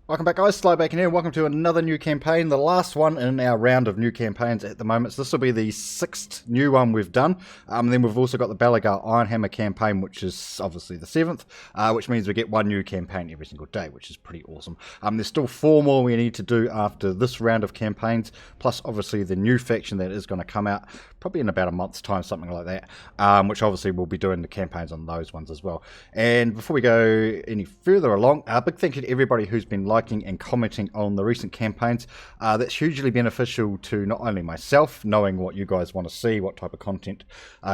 Welcome back guys, Slyback in here, welcome to another new campaign, the last one in our round of new campaigns at the moment. So this will be the 6th new one we've done, and then we've also got the Balagar Ironhammer campaign, which is obviously the 7th, which means we get one new campaign every single day, which is pretty awesome. There's still 4 more we need to do after this round of campaigns, plus obviously the new faction that is going to come out, probably in about a month's time, something like that, which obviously we'll be doing the campaigns on those ones as well. And before we go any further along, a big thank you to everybody who's been liking and commenting on the recent campaigns. That's hugely beneficial to not only myself, knowing what you guys want to see, what type of content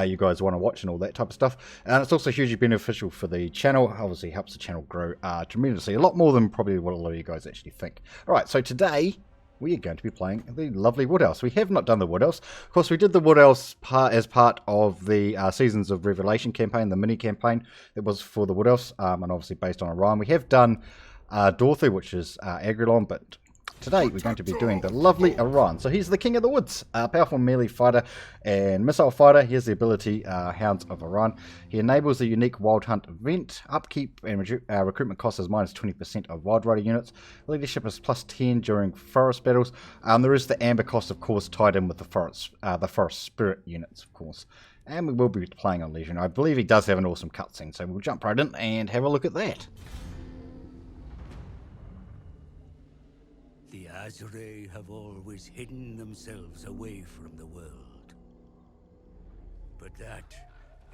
you guys want to watch and all that type of stuff, and it's also hugely beneficial for the channel. Obviously helps the channel grow tremendously, a lot more than probably what a lot of you guys actually think. Alright, so today we are going to be playing the lovely Wood Elves. We have not done the Wood Elves. Of course, we did the Wood Elves as part of the Seasons of Revelation campaign, the mini campaign that was for the Wood Elves, and obviously based on Orion. We have done Dorthu, which is Agrelon, but today we're going to be doing the lovely Orion. So he's the King of the Woods, powerful melee fighter and missile fighter. He has the ability Hounds of Orion. He enables the unique Wild Hunt event. Upkeep and recruitment cost is minus 20% of Wild Rider units. Leadership is plus 10 during forest battles. There is the amber cost, of course, tied in with the forest spirit units, of course. And we will be playing on Legion. I believe he does have an awesome cutscene, so we'll jump right in and have a look at that. The Asrai have always hidden themselves away from the world. But that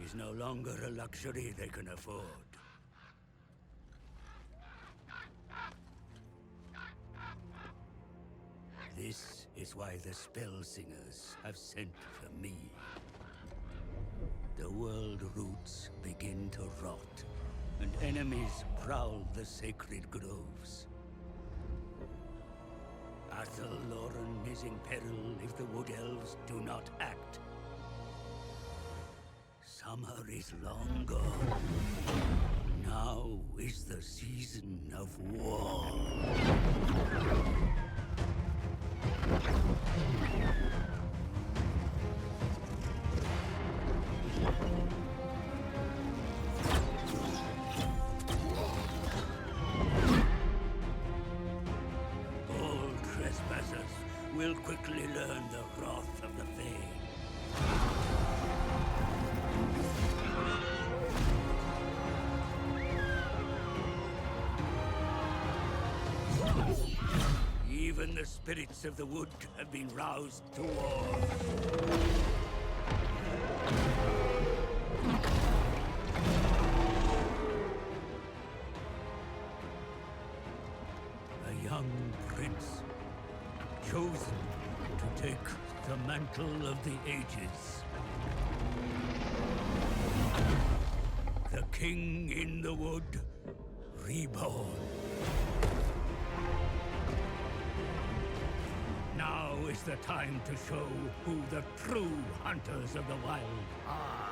is no longer a luxury they can afford. This is why the spell singers have sent for me. The world roots begin to rot, and enemies prowl the sacred groves. Athel Loren is in peril if the Wood Elves do not act. Summer is long gone. Now is the season of war. Will quickly learn the wrath of the Fae. Even the spirits of the wood have been roused to war. A young prince, chosen to take the mantle of the ages. The king in the wood, reborn. Now is the time to show who the true hunters of the wild are.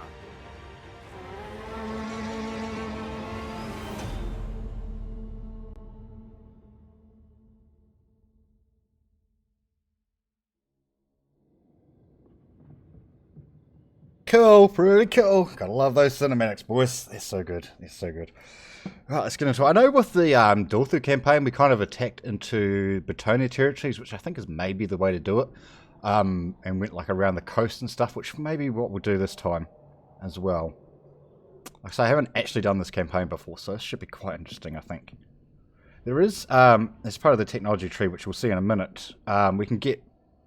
Cool, pretty cool. Gotta love those cinematics, boys. They're so good. They're so good. Right, let's get into it. I know with the Dorthu campaign, we kind of attacked into Betonia territories, which I think is maybe the way to do it. And went like around the coast and stuff, which may be what we'll do this time as well. Like I say, I haven't actually done this campaign before, so this should be quite interesting, I think. There is, as part of the technology tree, which we'll see in a minute, we can get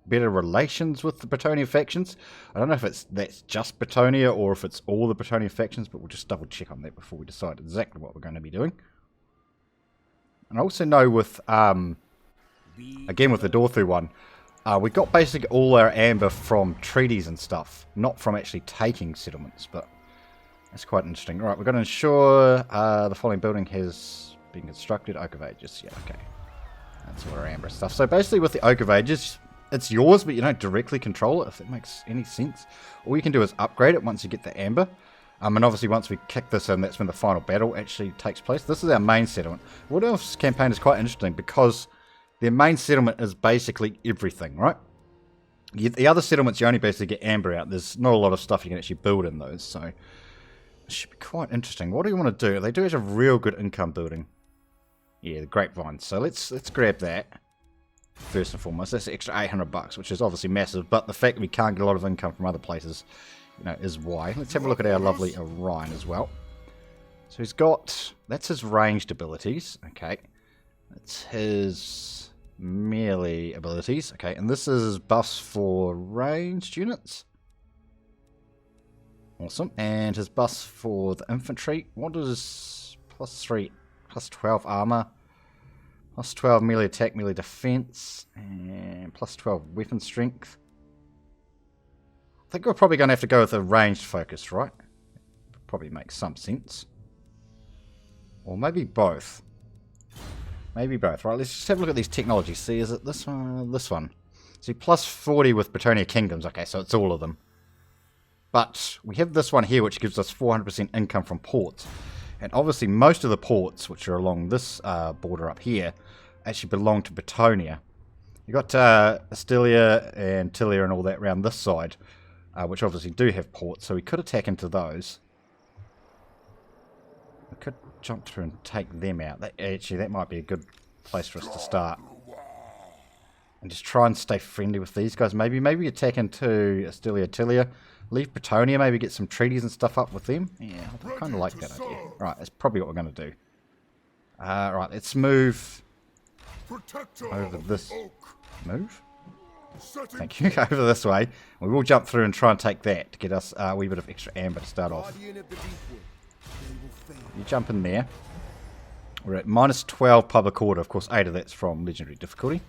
better relations with the Betonia factions. I don't know if that's just Betonia or if it's all the Betonia factions, but we'll just double check on that before we decide exactly what we're going to be doing. And I also know with, again with the Dorthu one, we got basically all our amber from treaties and stuff, not from actually taking settlements, but that's quite interesting. Alright, we're going to ensure the following building has been constructed. Oak of Ages, yeah, okay. That's all our amber stuff. So basically with the Oak of Ages, it's yours, but you don't directly control it, if that makes any sense. All you can do is upgrade it once you get the amber. And obviously once we kick this in, that's when the final battle actually takes place. This is our main settlement. Wood Elves campaign is quite interesting because their main settlement is basically everything, right? The other settlements, you only basically get amber out. There's not a lot of stuff you can actually build in those, so it should be quite interesting. What do you want to do? They do have real good income building. Yeah, the grapevine. So let's grab that. First and foremost, that's extra $800, which is obviously massive, but the fact that we can't get a lot of income from other places, you know, is why. Let's have a look at our lovely Orion as well. So he's got, that's his ranged abilities, okay. That's his melee abilities, okay, and this is buffs for ranged units. Awesome, and his buffs for the infantry, what is +3, +12 armor, +12 melee attack, melee defense, and +12 weapon strength. I think we're probably going to have to go with a ranged focus, right? Probably makes some sense. Or maybe both. Maybe both, right? Let's just have a look at these technologies. See, is it this one or this one? See, +40 with Bretonnia Kingdoms. Okay, so it's all of them. But we have this one here, which gives us 400% income from ports. And obviously most of the ports, which are along this border up here, actually belong to Bretonnia. You've got Astilia and Tilia and all that around this side, which obviously do have ports, so we could attack into those. We could jump through and take them out. Actually, that might be a good place for us to start. And just try and stay friendly with these guys. Maybe attack into Astilia, Tilia. Leave Bretonnia, maybe get some treaties and stuff up with them. Yeah, I kind of like that idea. Right, that's probably what we're going to do. Right, let's move over this. Move? Thank you. Over this way. We will jump through and try and take that to get us a wee bit of extra amber to start off. You jump in there. We're at -12 public order. Of course, 8 of that's from legendary difficulty.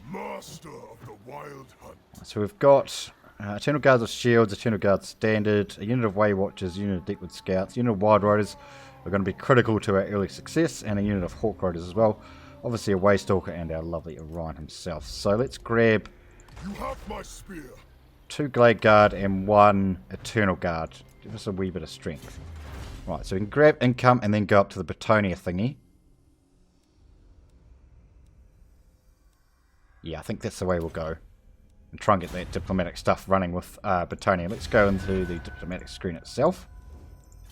So we've got Eternal Guards of Shields, Eternal Guards Standard, a unit of Way Watchers, a unit of Deepwood Scouts, a unit of Wild Riders are going to be critical to our early success, and a unit of Hawk Riders as well. Obviously a Waystalker and our lovely Orion himself. So let's grab 2 Glade Guard and 1 Eternal Guard. Give us a wee bit of strength. Right, so we can grab income and then go up to the Bretonnia thingy. Yeah, I think that's the way we'll go. And try and get that diplomatic stuff running with Bretonnia. Let's go into the diplomatic screen itself.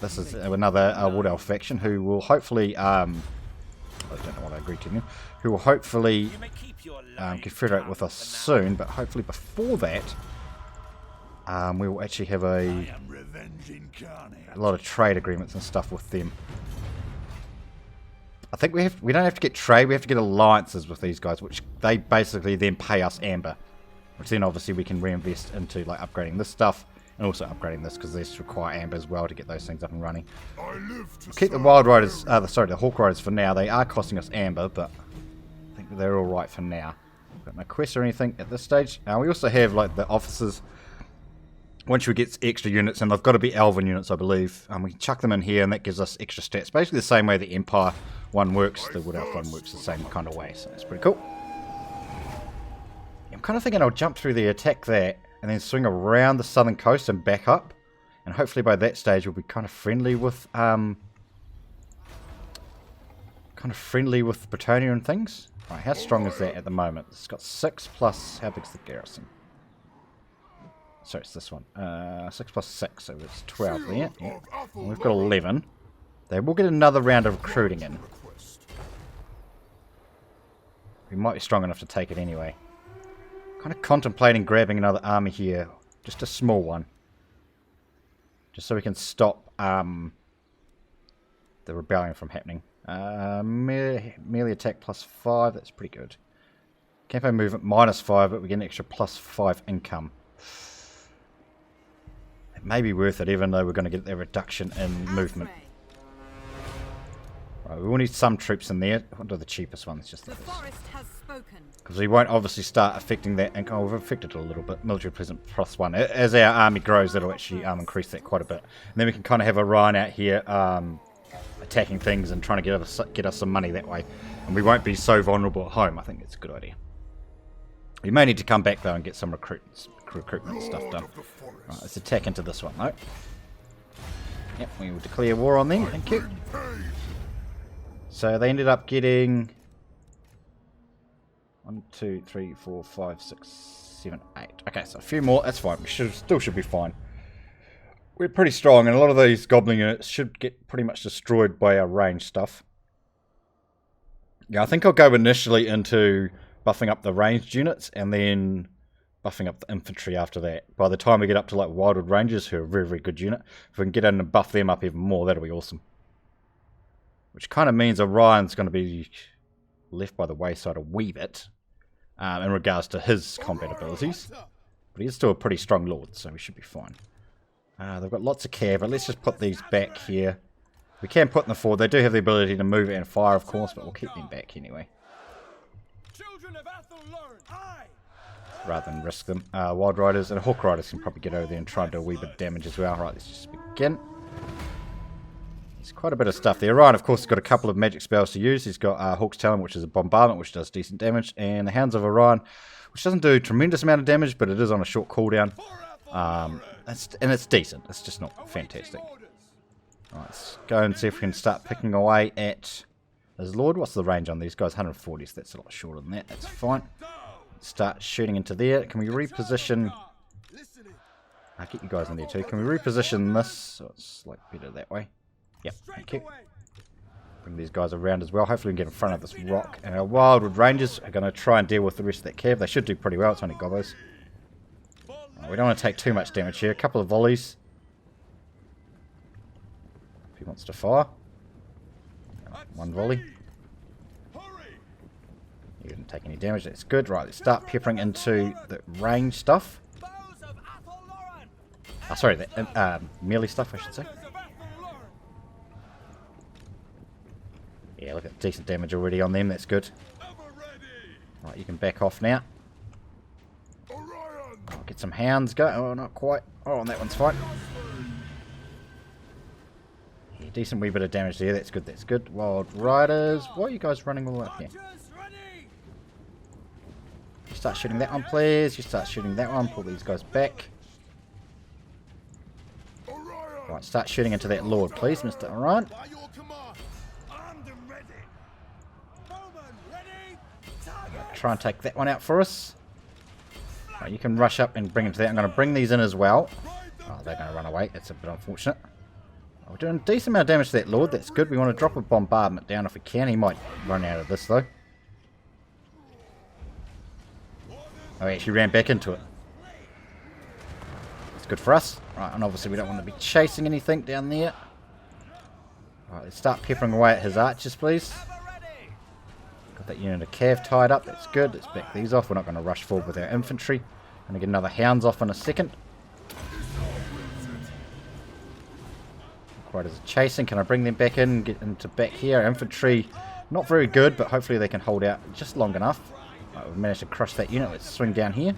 This is another Wood Elf faction who will hopefully, I don't know what I agreed to them, who will hopefully confederate with us soon, but hopefully before that, we will actually have a lot of trade agreements and stuff with them. I think we don't have to get trade, we have to get alliances with these guys, which they basically then pay us amber. Which then obviously we can reinvest into like upgrading this stuff and also upgrading this, because these require amber as well to get those things up and running. We'll keep the Wild Riders, the Hawk Riders for now. They are costing us amber, but I think they're all right for now. Got no quests or anything at this stage. We also have like the officers. Once we get extra units, and they've got to be Elven units, I believe, we can chuck them in here, and that gives us extra stats. Basically the same way the Empire one works, the Wood Elf one works the same kind of way, so it's pretty cool. I'm kind of thinking I'll jump through there, attack that, and then swing around the southern coast and back up. And hopefully by that stage we'll be kind of friendly with Bretonnia and things. Right, how strong is that at the moment? It's got 6 plus, how big's the garrison? Sorry, it's this one. 6 plus 6, so it's 12 there. Yeah. And we've got 11. They will get another round of recruiting in. We might be strong enough to take it anyway. Kind of contemplating grabbing another army here. Just a small one. Just so we can stop the rebellion from happening. Melee attack +5, that's pretty good. Campaign movement -5, but we get an extra +5 income. It may be worth it, even though we're going to get a reduction in movement. Right, we will need some troops in there. What are the cheapest ones? Just like this. Because we won't obviously start affecting that income. Oh, we've affected it a little bit. Military present +1. As our army grows, that'll actually increase that quite a bit. And then we can kind of have Orion out here attacking things and trying to get us some money that way. And we won't be so vulnerable at home. I think it's a good idea. We may need to come back though and get some recruitment stuff done. Right, let's attack into this one though. Yep, we will declare war on them. Thank you. So they ended up getting 1, 2, 3, 4, 5, 6, 7, 8. Okay, so a few more. That's fine. We still should be fine. We're pretty strong, and a lot of these goblin units should get pretty much destroyed by our range stuff. Yeah, I think I'll go initially into buffing up the ranged units and then buffing up the infantry after that. By the time we get up to like Wildwood Rangers, who are a very, very good unit, if we can get in and buff them up even more, that'll be awesome. Which kind of means Orion's going to be left by the wayside a wee bit in regards to his combat abilities. But he is still a pretty strong lord, so we should be fine. They've got lots of care, but let's just put these back here. We can put them forward. They do have the ability to move and fire, of course, but we'll keep them back anyway. Children of Athel Loren, aye. Rather than risk them. Wild Riders and Hawk Riders can probably get over there and try and do a wee bit of damage as well. Right, let's just begin. There's quite a bit of stuff there. Orion, of course, has got a couple of magic spells to use. He's got Hawk's Talon, which is a bombardment, which does decent damage, and the Hounds of Orion, which doesn't do a tremendous amount of damage, but it is on a short cooldown. And it's decent. It's just not fantastic. Right, let's go and see if we can start picking away at his Lord. What's the range on these guys? 140, so that's a lot shorter than that. That's fine. Start shooting into there. Can we reposition? I'll get you guys in there too. Can we reposition this so it's like better that way? Yep, thank you. Bring these guys around as well. Hopefully we can get in front of this rock. And our Wildwood Rangers are going to try and deal with the rest of that cav. They should do pretty well. It's only gobos. We don't want to take too much damage here. A couple of volleys. If he wants to fire. One volley. You didn't take any damage. That's good. Right, let's start peppering into the range stuff. Oh, sorry, the melee stuff, I should say. Yeah, look at decent damage already on them. That's good. Right, you can back off now. I'll get some hounds go. Oh, not quite. Oh, and that one's fine. Yeah, decent wee bit of damage there. That's good. That's good. Wild Riders. Why are you guys running all up here? You start shooting that one, please. You start shooting that one. Pull these guys back. Right, start shooting into that Lord, please, Mr. Orion. Try and take that one out for us. Right, you can rush up and bring him to that. I'm going to bring these in as well. Oh, they're going to run away. That's a bit unfortunate. We're doing a decent amount of damage to that Lord. That's good. We want to drop a bombardment down if we can. He might run out of this, though. Oh, he actually ran back into it. That's good for us. Right, and obviously we don't want to be chasing anything down there. Right, let's start peppering away at his archers, please. Got that unit of cav tied up. That's good. Let's back these off. We're not going to rush forward with our infantry. Going to get another hounds off in a second. Riders are chasing. Can I bring them back in? Get into back here. Infantry, not very good, but hopefully they can hold out just long enough. Right, we've managed to crush that unit. Let's swing down here.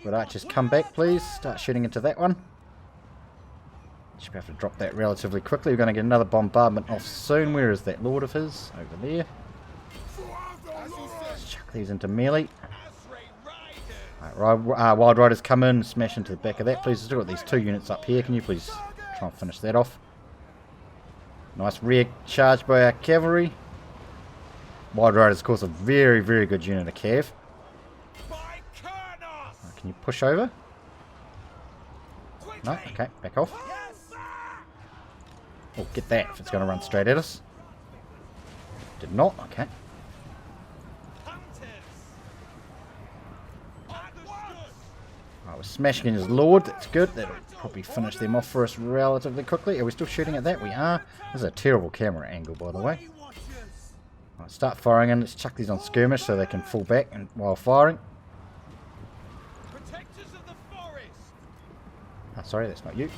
But archers, come back, please. Start shooting into that one. Should be able to drop that relatively quickly. We're going to get another bombardment off soon. Where is that Lord of his? Over there. Let's chuck these into melee. Right, Wild Riders come in, smash into the back of that, please. We've still got these two units up here. Can you please try and finish that off? Nice rear charge by our cavalry. Wild Riders, of course, a very, very good unit of cav. Right, can you push over? No? Okay, back off. Oh, get that if it's going to run straight at us. Did not, okay. Right, we're smashing in his Lord, that's good. That'll probably finish them off for us relatively quickly. Are we still shooting at that? We are. This is a terrible camera angle, by the way. Right, start firing in. Let's chuck these on skirmish so they can fall back and while firing. Oh, sorry, that's not you.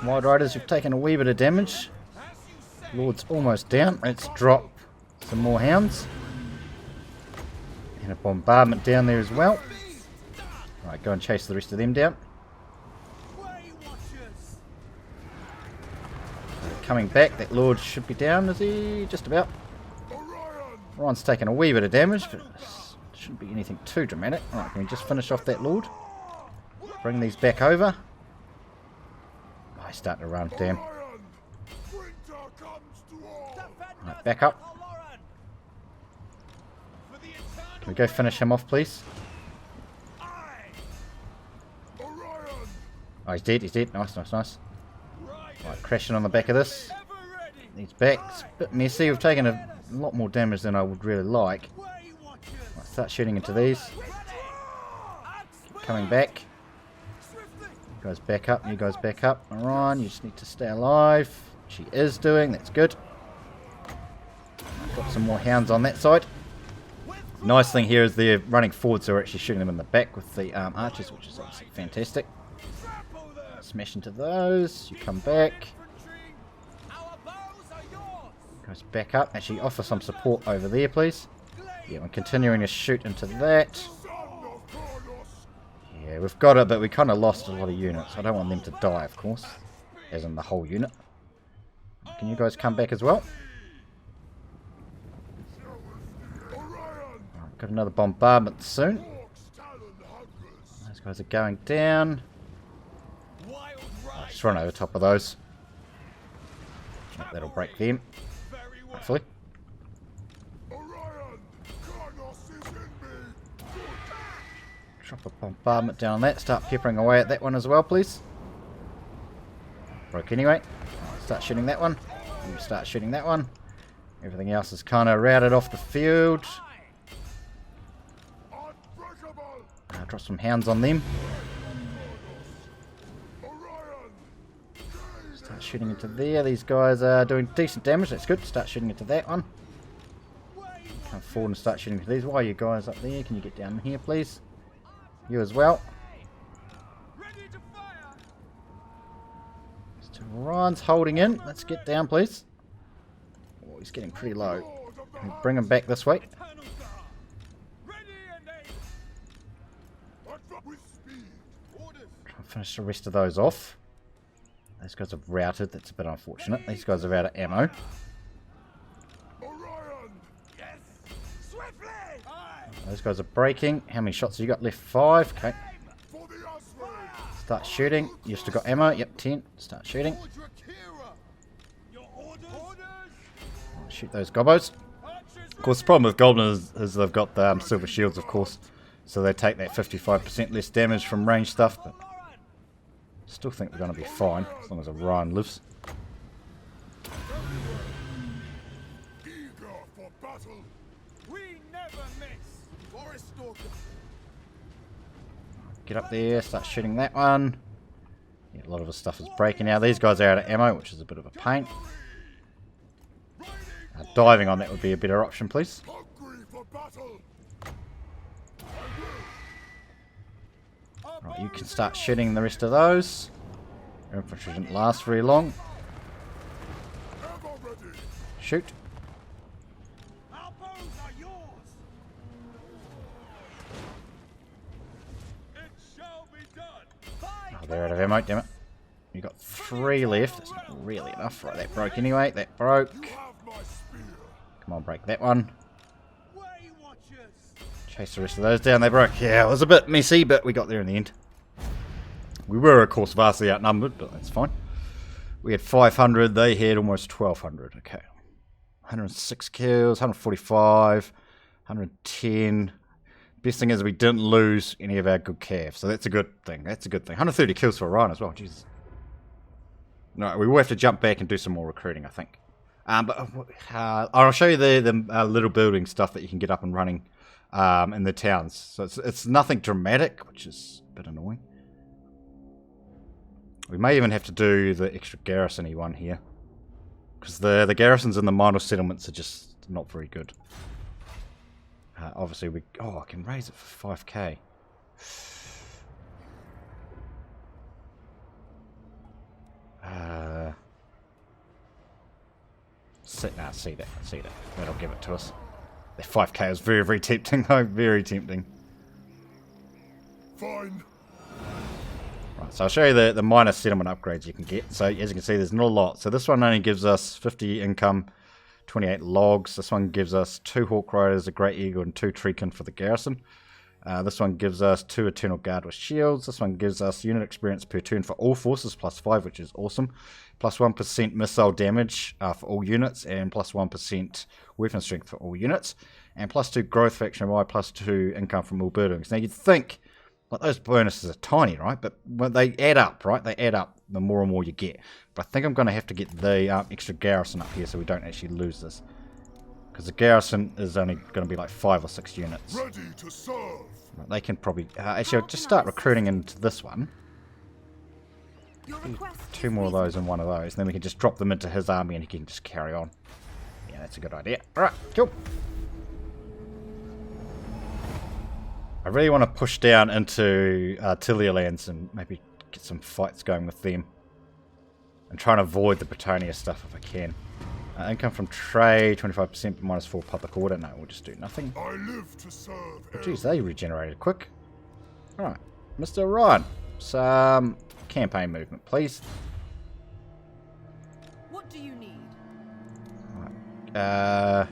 Wild Riders, you've taken a wee bit of damage. Lord's almost down. Let's drop some more hounds. And a bombardment down there as well. Right, go and chase the rest of them down. Coming back, that Lord should be down, is he? Just about. Orion's taken a wee bit of damage, but it shouldn't be anything too dramatic. Alright, can we just finish off that Lord? Bring these back over. Oh, he's starting to run, damn. Right, back up. Can we go finish him off, please? Oh, he's dead, he's dead. Nice, nice, nice. Right, crashing on the back of this. He's back. It's a bit messy. We've taken a lot more damage than I would really like. Right, start shooting into these. Coming back. You guys back up. You guys back up. Orion, you just need to stay alive. She is doing. That's good. Got some more hounds on that side. Nice thing here is they're running forward, so we're actually shooting them in the back with the archers, which is obviously fantastic. Smash into those. You come back. Goes back up. Actually, offer some support over there, please. Yeah, we're continuing to shoot into that. Yeah, we've got it, but we kind of lost a lot of units. I don't want them to die, of course. As in the whole unit. Can you guys come back as well? Right, got another bombardment soon. Those guys are going down. I'll just run over top of those. That'll break them. Hopefully. Drop a bombardment down on that. Start peppering away at that one as well, please. Broke anyway. Start shooting that one. You start shooting that one. Everything else is kind of routed off the field. Drop some hounds on them. Start shooting into there. These guys are doing decent damage. That's good. Start shooting into that one. Come forward and start shooting into these. Why are you guys up there? Can you get down here, please? You as well. Orion's holding in. Let's get down, please. Oh, he's getting pretty low. Bring him back this way. Try and finish the rest of those off. Those guys have routed. That's a bit unfortunate. These guys are out of ammo. Those guys are breaking. How many shots have you got left? 5. Okay. Start shooting. You still got ammo. Yep, 10. Start shooting. Shoot those gobos. Of course, the problem with goblins is they've got the silver shields, of course. So they take that 55% less damage from range stuff. But still think they're going to be fine as long as Orion lives. Get up there, start shooting that one. Yeah, a lot of his stuff is breaking now. These guys are out of ammo, which is a bit of a pain. Diving on that would be a better option, please. Right, you can start shooting the rest of those. Your infantry didn't last very long. Shoot. Oh, they're out of ammo, damn it. You got 3 left. That's not really enough. Right, that broke anyway. That broke. Come on, break that one. Chase the rest of those down. They broke. Yeah, it was a bit messy, but we got there in the end. We were, of course, vastly outnumbered, but that's fine. We had 500. They had almost 1,200. Okay. 106 kills, 145, 110. Best thing is we didn't lose any of our good calves, so that's a good thing. That's a good thing. 130 kills for Orion as well. Jesus. No, we will have to jump back and do some more recruiting, I think. But I'll show you the little building stuff that you can get up and running in the towns. So it's nothing dramatic, which is a bit annoying. We may even have to do the extra garrison-y one here, because the garrisons in the minor settlements are just not very good. Obviously, I can raise it for 5k. See that. That'll give it to us. The 5k is very, very tempting, though. Very tempting. Fine. Right, so I'll show you the minor settlement upgrades you can get. So, as you can see, there's not a lot. So this one only gives us 50 income, 28 logs. This one gives us 2 Hawk Riders, a Great Eagle, and 2 Treemen for the garrison. This one gives us 2 Eternal Guard with shields. This one gives us unit experience per turn for all forces, +5, which is awesome. Plus 1% missile damage for all units, and plus 1% weapon strength for all units. And plus 2 growth faction Y, plus 2 income from all buildings. Now you'd think, Like, those bonuses are tiny, right? But when they add up, right? They add up the more and more you get. But I think I'm going to have to get the extra garrison up here so we don't actually lose this. Because the garrison is only going to be like 5 or 6 units. Ready to serve. Right, they can probably... actually, I'll just start recruiting into this one. 2 more of those and 1 of those. And then we can just drop them into his army and he can just carry on. Yeah, that's a good idea. Alright, cool. I really want to push down into Tilia lands and maybe get some fights going with them. And try and avoid the Britannia stuff if I can. Income from trade, 25%, -4 public order. No, we'll just do nothing. I live to serve. Oh, geez, they regenerated quick. Alright, Mr. Orion. Some campaign movement, please. What do you need? Right.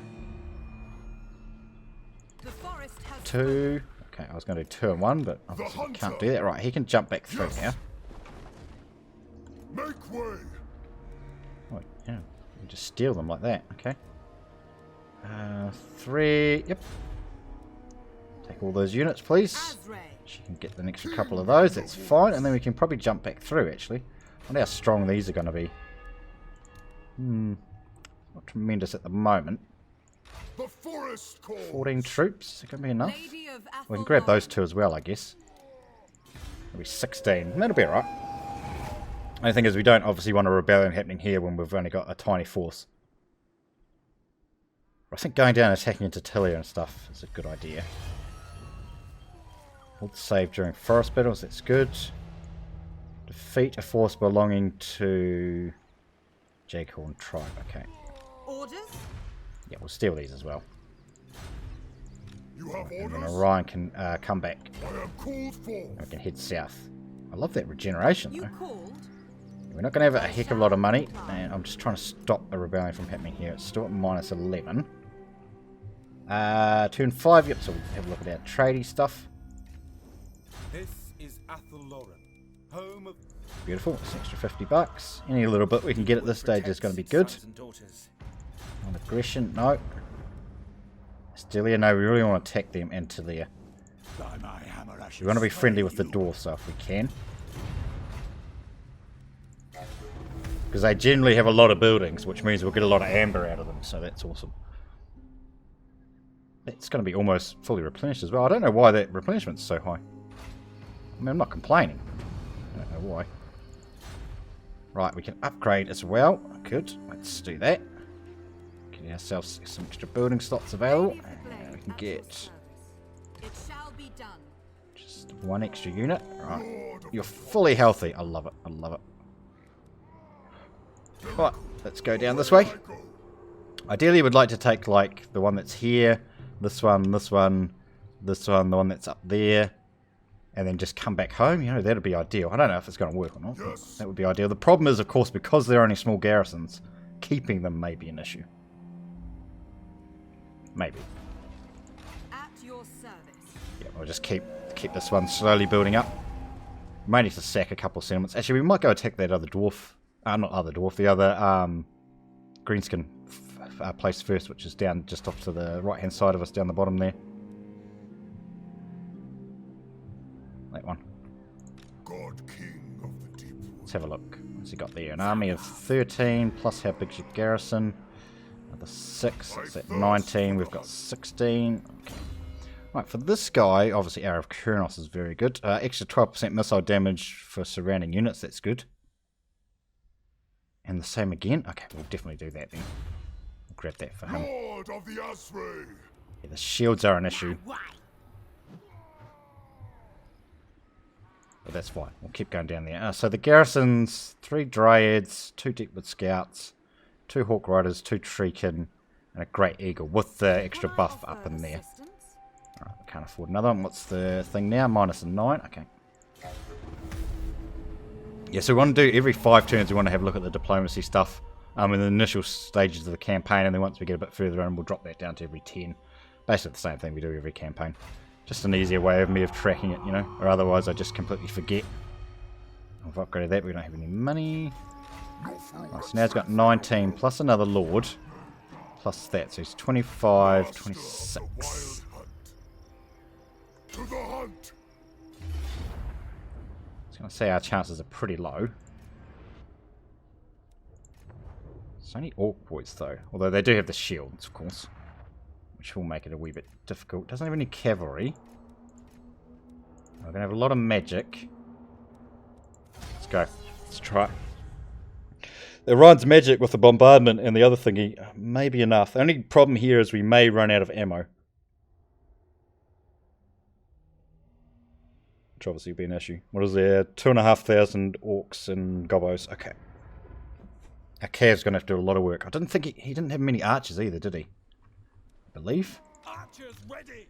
The forest has 2. Okay, I was going to do 2 and 1, but obviously I can't do that. Right, he can jump back through now. Make way. Oh, yeah. You just steal them like that. Okay. 3. Yep. Take all those units, please. Asrai. She can get the extra couple of those. That's fine. And then we can probably jump back through, actually. I wonder how strong these are going to be. Not tremendous at the moment. The forest calls. 14 troops. Is it going to be enough? Lady of We can Athel grab those Loren. 2 as well, I guess. That'll be 16. That'll be alright. Only thing is we don't obviously want a rebellion happening here when we've only got a tiny force. I think going down and attacking into Tilia and stuff is a good idea. Hold save during forest battles, that's good. Defeat a force belonging to Jaghorn tribe, okay. Orders? Yeah, we'll steal these as well. You have And then orders. Orion can come back. I am called for. And we can head south. I love that regeneration You though. called? We're not going to have a heck of a lot of money, and I'm just trying to stop a rebellion from happening here. It's still at -11. 2 and 5, yep, so we'll have a look at our tradey stuff. This is Athel Loren, home of Beautiful, it's an extra $50. Any little bit we can get at this stage is going to be good. sons and daughters. On aggression, no. Stilia, no, we really want to attack them into there. By my hammer, I We want to be friendly with the dwarf, so if we can. Because they generally have a lot of buildings, which means we'll get a lot of amber out of them, so that's awesome. It's going to be almost fully replenished as well. I don't know why that replenishment's so high. I mean, I'm not complaining. I don't know why. Right, we can upgrade as well. Good, let's do that. Get ourselves some extra building slots available. And we can get It shall be done. just 1 extra unit. Right, you're fully healthy. I love it, I love it. Right, let's go down this way. Ideally, we'd like to take like the one that's here, this one, this one, this one, the one that's up there, and then just come back home. You know, that'd be ideal. I don't know if it's going to work or not. But that would be ideal. The problem is, of course, because they're only small garrisons, keeping them may be an issue. Maybe. At your service. Yeah, we'll just keep this one slowly building up. We may need to sack a couple of settlements. Actually, we might go attack that other dwarf. Not other dwarf, the other greenskin place first, which is down just off to the right hand side of us, down the bottom there. That one. God King of the Deep. Let's have a look. What's he got there? An army of 13, plus how big's your garrison? Another 6, that's at 19, we've got 16. Okay. Right, for this guy, obviously Arrow of Kurnos is very good. Extra 12% missile damage for surrounding units, that's good. And the same again? Okay, we'll definitely do that then. We'll grab that for him. Lord of the Asrai. Yeah, the shields are an issue. But that's fine. We'll keep going down there. So the garrisons, 3 Dryads, 2 Deepwood Scouts, 2 Hawk Riders, 2 Treemen, and a Great Eagle with the extra buff up in there. Alright, we can't afford another one. What's the thing now? -9. Okay. Yeah, so we want to do every 5 turns, we want to have a look at the diplomacy stuff in the initial stages of the campaign, and then once we get a bit further in, we'll drop that down to every 10. Basically the same thing we do every campaign. Just an easier way of me of tracking it, you know, or otherwise I just completely forget. I've upgraded that, we don't have any money. Right, so now it's got 19 plus another lord, plus that, so he's 25, 26. To the hunt. I say our chances are pretty low. It's only orc boys though, although they do have the shields, of course, which will make it a wee bit difficult. Doesn't have any cavalry. We're going to have a lot of magic. Let's go. Let's try it. Orion's magic with the bombardment and the other thingy may be enough. The only problem here is we may run out of ammo. Which obviously will be an issue. What is there? 2,500 orcs and gobos. Okay. Our Cav's going to have to do a lot of work. I didn't think he didn't have many archers either, did he? I believe. Archers ready.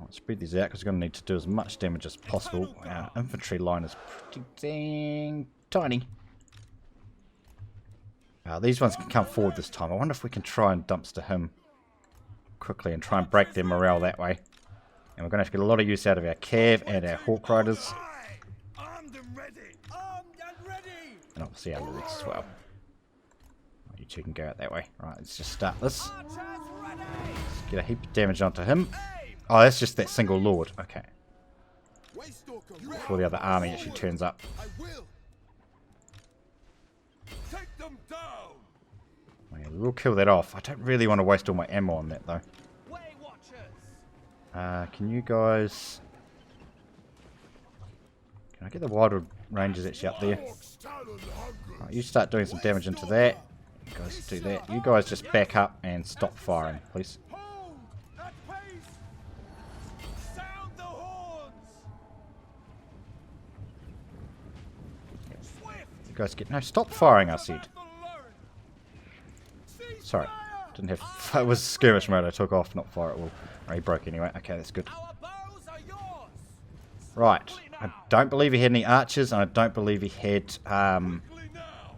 I'll spread these out because we're going to need to do as much damage as possible. Our infantry line is pretty dang tiny. These ones can come forward this time. I wonder if we can try and dumpster him quickly and try and break their morale that way. And we're going to have to get a lot of use out of our Cav and our Hawk Riders. Armed and ready. Armed and ready. And obviously our Lords as well. You two can go out that way. Right, let's just start this. Archers ready. Let's get a heap of damage onto him. Oh, that's just that single Lord. Okay. Before the other army actually turns up. I will. Take them down. Oh, yeah, we'll kill that off. I don't really want to waste all my ammo on that though. Way watchers. Can you guys... Can I get the Wildwood Rangers actually up there? Right, you start doing some damage into that. You guys do that. You guys just back up and stop firing, please. Hold at pace. Sound the horns. Swift. You guys get... No, stop firing, I said. Athel Loren. Cease Sorry. fire. Didn't have... It was skirmish mode. I took off, not fire at will. Oh, he broke anyway. Okay, that's good. Our bows are yours. Right. I don't believe he had any archers, and I don't believe he had Quickly now.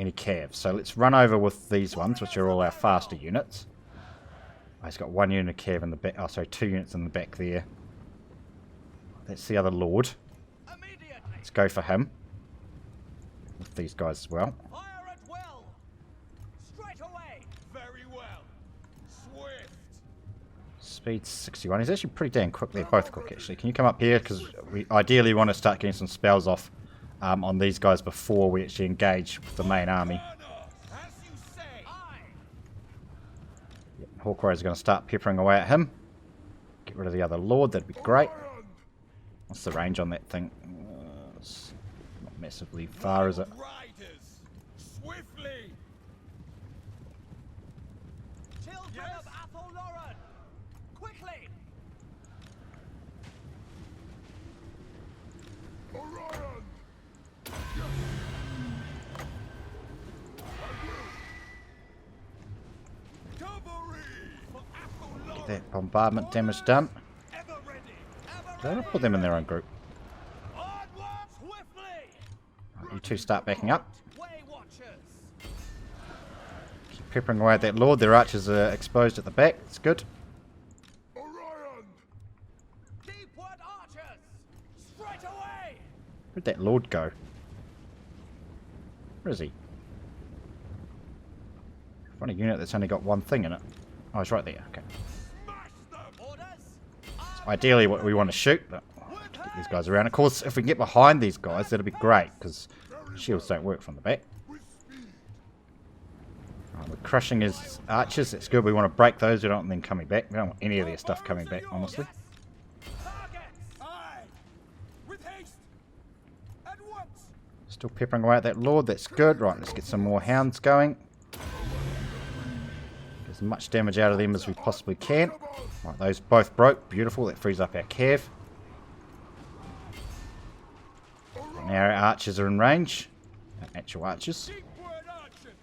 any calves. So let's run over with these ones, which are all our faster units. Oh, he's got one unit of cav in the back. Oh, sorry, 2 units in the back there. That's the other Lord. Immediately. Let's go for him. With these guys as well. Fire at will. Straight away. Very well. Swift. Speed 61. He's actually pretty damn quick. They're both quick, actually. Can you come up here? Because we ideally want to start getting some spells off on these guys before we actually engage with the main army. As you say. Aye. Hawk Riders are going to start peppering away at him. Get rid of the other Lord. That'd be great. What's the range on that thing? It's not massively far, is it? Riders. Swiftly. Children of Athel Loren. Quickly. Orion! Cavalry. For Athel Loren. Get that bombardment damage done. Ever ready. Don't want to put them in their own group. Onward. Swiftly. Right, you two start backing up. Way watchers. Keep peppering away at that Lord. Their archers are exposed at the back. It's good. Orion! Deepward archers. Straight away. Where'd that Lord go? Where is he? Find a unit that's only got one thing in it. Oh, he's right there. Okay. Smash them. Orders. Ideally what we want to shoot, but we'll have to get these guys around. Of course, if we can get behind these guys, that'll be great, because shields don't work from the back. Right, we're crushing his archers. That's good. We want to break those. We don't want them coming back. We don't want any of their stuff coming back, honestly. Targets. Aye. With haste. At once. Still peppering away at that Lord. That's good. Right, let's get some more hounds going. Get as much damage out of them as we possibly can. Right, those both broke. Beautiful. That frees up our cav. Now our archers are in range. Our actual archers. Deepward archers.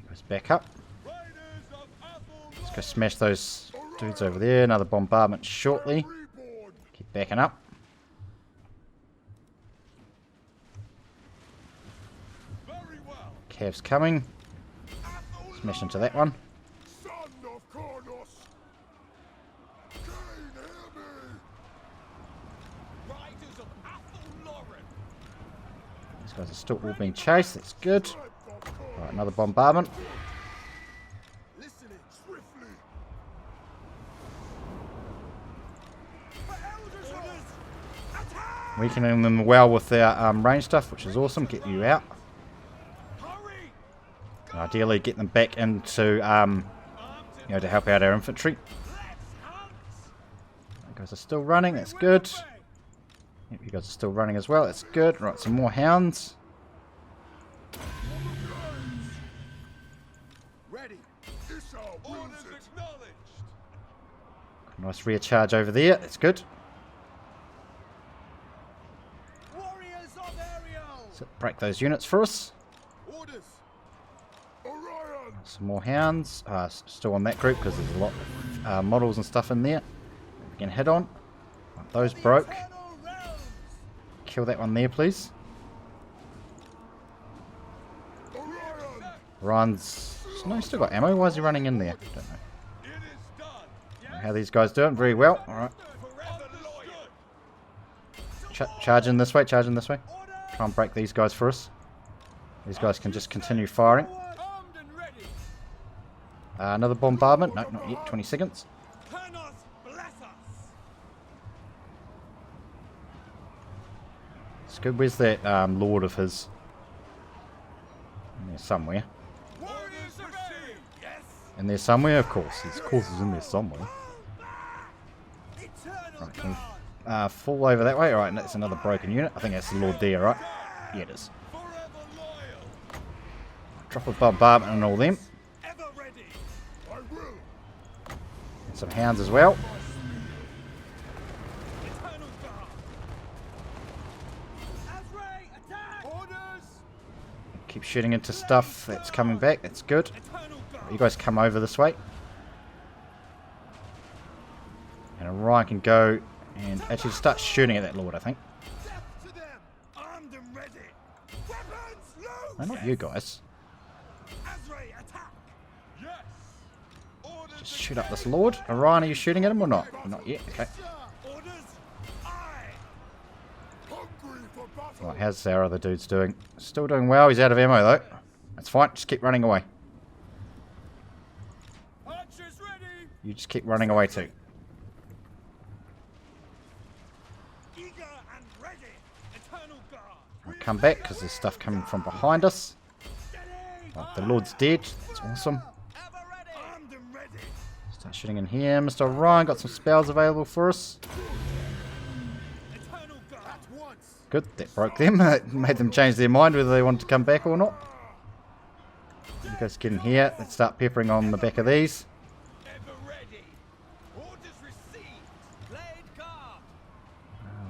Goes back up. Riders of Athel Let's go smash those dudes over there. Another bombardment shortly. Keep backing up. Very well. Cav's coming. Smash into that one. Son of Kronos! Deign, hear me! Riders of Athel Loren. These guys are still all being chased. That's good. Right, another bombardment. Listening swiftly. For elders Weakening them well with their range stuff, which is awesome. Get you out. Hurry! And ideally, get them back into, you know, to help out our infantry. Let's hunt! You guys are still running. That's good. Yep, you guys are still running as well. That's good. Right, some more hounds. Ready. Orders acknowledged. Nice rear charge over there. That's good. Warriors of Ariel. So break those units for us. Orders. Orion. Some more hounds. Still on that group because there's a lot of models and stuff in there. We can hit on. Right, those broke. Eternal realms. Kill that one there, please. Orion. Runs. No, he's still got ammo. Why is he running in there? Don't know. It is done. How these guys doing? Very well. Alright. Forever loyal. Charging this way. Charging this way. Try and break these guys for us. These guys can just continue firing. Armed and ready. Another bombardment. No, not yet. 20 seconds. Panos, bless us. It's good. Where's that Lord of his? In there somewhere. Warriors received. Yes. In there somewhere? Of course. Of course he's in there somewhere. Eternal Right, can God. we fall over that way? Alright, that's another broken unit. I think that's the Lord there, right? Yeah, it is. Forever loyal. Drop a bombardment on all them. Ever ready. I will. And some hounds as well. Eternal God. Asrai, attack. Orders. Keep shooting into stuff that's coming back. That's good. Eternal God. You guys come over this way. And Orion can go and actually start shooting at that Lord, I think. Death to them. Armed and ready. Weapons loose. No, not you guys. Asrai, attack. Yes. Orders. Just shoot up this Lord. Orion, are you shooting at him or not? Not yet. Okay. Orders. I. Hungry for battle. Right, how's our other dudes doing? Still doing well. He's out of ammo though. That's fine. Just keep running away. Archers ready. You just keep running away too. Eager and ready. Eternal God. Right, come back because there's stuff coming from behind us. Steady. Right, the Lord's dead. That's awesome. Ever ready. Armed and ready. Start shooting in here. Mr. Orion got some spells available for us. Eternal God. At once. Good. That broke them. It made them change their mind whether they wanted to come back or not. You guys get in here. Let's start peppering on the back of these. Ever ready. Orders received. Laid guard.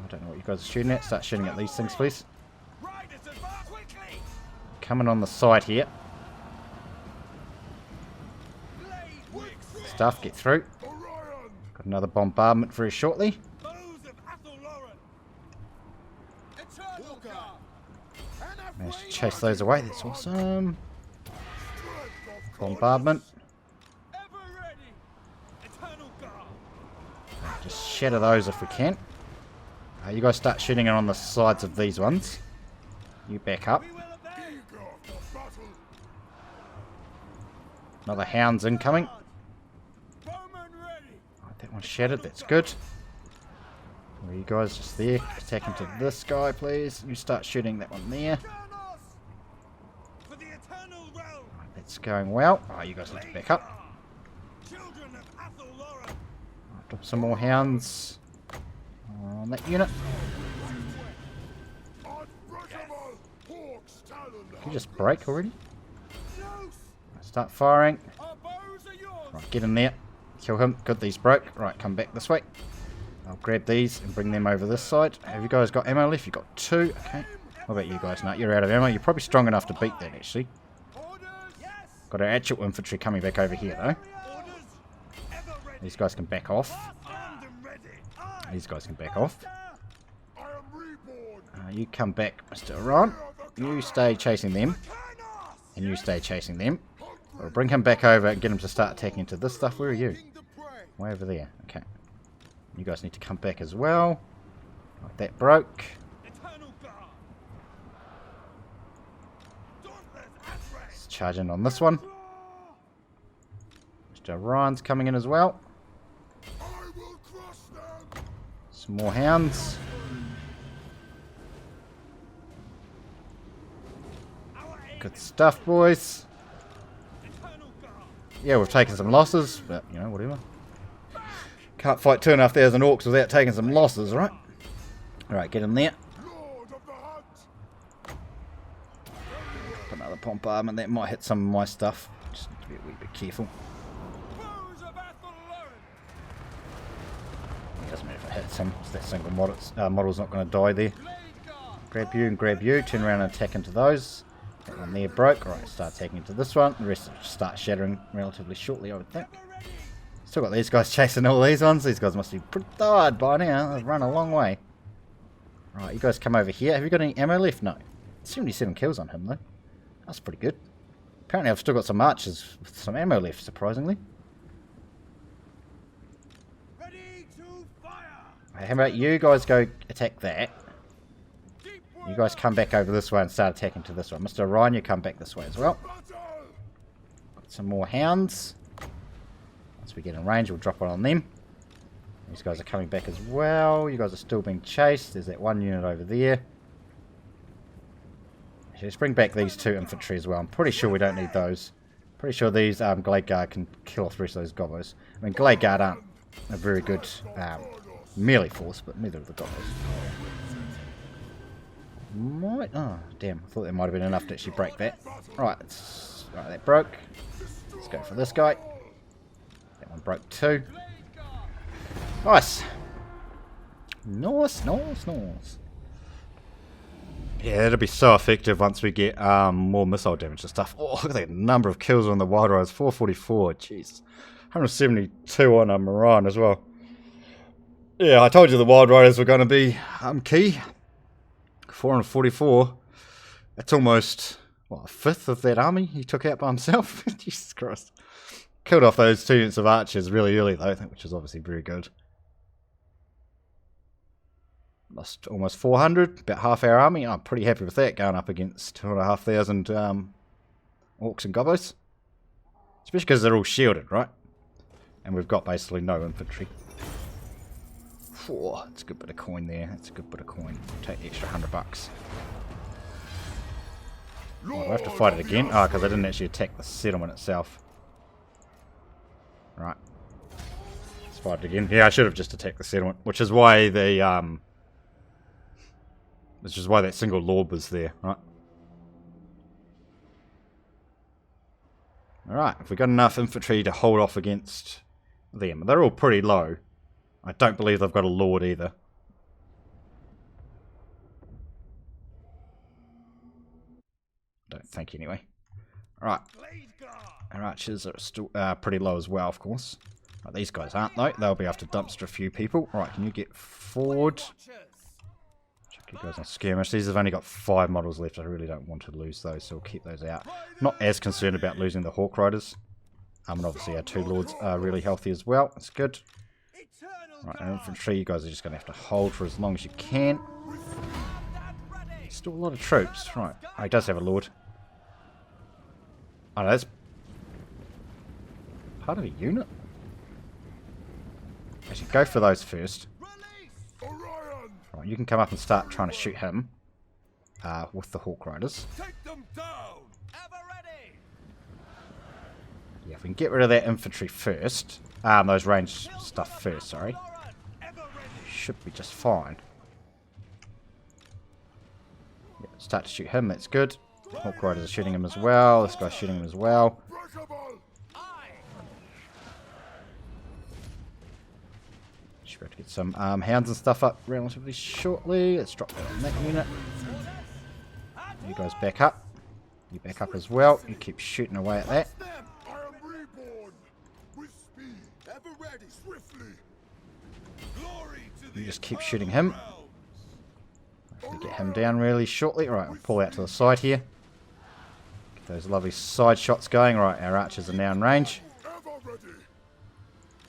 I don't know what you guys are shooting at. Start shooting at these things, please. Riders advance quickly. Coming on the side here. Blade wicks. Stuff, get through. Orion. Got another bombardment very shortly. Bows of Athel Loren. Eternal God. Managed to chase those away. That's awesome. Bombardment. Ever ready. Eternal God. Just shatter those if we can. You guys start shooting it on the sides of these ones. You back up. We will obey. Another hound's incoming. Bowman ready. Right, that one's shattered. That's good. Where are you guys? Just there. Attacking to this guy, please. You start shooting that one there. Panos. For the eternal realm. Right, that's going well. Oh, you guys need to back up. Children of Athel Loren. Right, drop some more hounds on that unit. Can you just break already? Loose. Start firing. Our bows are yours. Right, get in there. Kill him. Good, these broke. Right, come back this way. I'll grab these and bring them over this side. Have you guys got ammo left? You've got 2. Okay. What about you guys? No, you're out of ammo. You're probably strong enough to beat that, actually. Orders. Yes. Got our actual infantry coming back over here, though. Orders. Ever ready. These guys can back off. Armed and ready. I. These guys can back off. I am reborn. You come back, Mr. Orion. You stay chasing them. Panos. And you stay chasing them. We'll bring him back over and get him to start attacking into this stuff. Where are you? Way over there. Okay. You guys need to come back as well. Right, that broke. Eternal God. Dauntless Asrai. Let's charge in on this one. Mr. Orion's coming in as well. I will crush them. Some more hounds. Good stuff, boys. Yeah, we've taken some losses, but, you know, whatever. Can't fight 2,500 orcs without taking some losses, right? Alright, get in there. Another bombardment, that might hit some of my stuff. Just need to be a wee bit careful. Doesn't matter if it hits him, that single model's not going to die there. Grab you and grab you, turn around and attack into those. That one there broke. Alright, start attacking into this one. The rest will start shattering relatively shortly, I would think. Still got these guys chasing all these ones. These guys must be pretty tired by now. They've run a long way. Right, you guys come over here. Have you got any ammo left? No. 77 kills on him, though. That's pretty good. Apparently I've still got some archers with some ammo left, surprisingly. Ready to fire. Right, how about you guys go attack that? You guys come back over this way and start attacking to this one. Mr. Orion, you come back this way as well. Got some more hounds. Once we get in range, we'll drop one on them. These guys are coming back as well. You guys are still being chased. There's that one unit over there. Actually, let's bring back these 2 infantry as well. I'm pretty sure we don't need those. Pretty sure these Glade Guard can kill off the rest of those gobos. I mean, Glade Guard aren't a very good melee force, but neither of the gobos. Might. Oh, damn. I thought there might have been enough to actually break that. Right, right, that broke. Let's go for this guy. That one broke too. Nice. Nice, nice, nice. Yeah, it'll be so effective once we get more missile damage and stuff. Oh, look at that number of kills on the Wild Riders. 444. Jeez. 172 on Orion as well. Yeah, I told you the Wild Riders were going to be key. 444. That's almost, what, a fifth of that army he took out by himself? Jesus Christ. Killed off those 2 units of archers really early though, which is obviously very good. Lost almost 400, about half our army. I'm pretty happy with that, going up against 2,500 orcs and gobos. Especially because they're all shielded, right? And we've got basically no infantry. Oh, that's a good bit of coin there. That's a good bit of coin. Take the extra $100. Oh, do I have to fight it again? Oh, because I didn't actually attack the settlement itself. Right. Let's fight it again. Yeah, I should have just attacked the settlement, which is why the that single lord was there, right? Alright, if we got enough infantry to hold off against them. They're all pretty low. I don't believe they've got a lord either. Don't think anyway. Alright. Our archers are still pretty low as well, of course. Right, these guys aren't though. They'll be after dumpster a few people. Alright, can you get forward? Check you guys on skirmish. These have only got 5 models left. I really don't want to lose those, so we'll keep those out. Not as concerned about losing the Hawk Riders. And obviously our 2 lords are really healthy as well. That's good. Right, our infantry, you guys are just going to have to hold for as long as you can. Still a lot of troops. Right, oh, he does have a lord. Oh, no, that's part of a unit. Actually, go for those first. Right, you can come up and start trying to shoot him with the Hawk Riders. Yeah, if we can get rid of that infantry first, those ranged stuff first, sorry. Should be just fine. Yeah, start to shoot him, that's good. Hawk Riders are shooting him as well. This guy's shooting him as well. Should be able to get some hounds and stuff up relatively shortly. Let's drop that on that unit. You guys back up. You back up as well. You keep shooting away at that. You just keep shooting him. Hopefully get him down really shortly. Alright, we'll pull out to the side here. Get those lovely side shots going. Alright, our archers are now in range.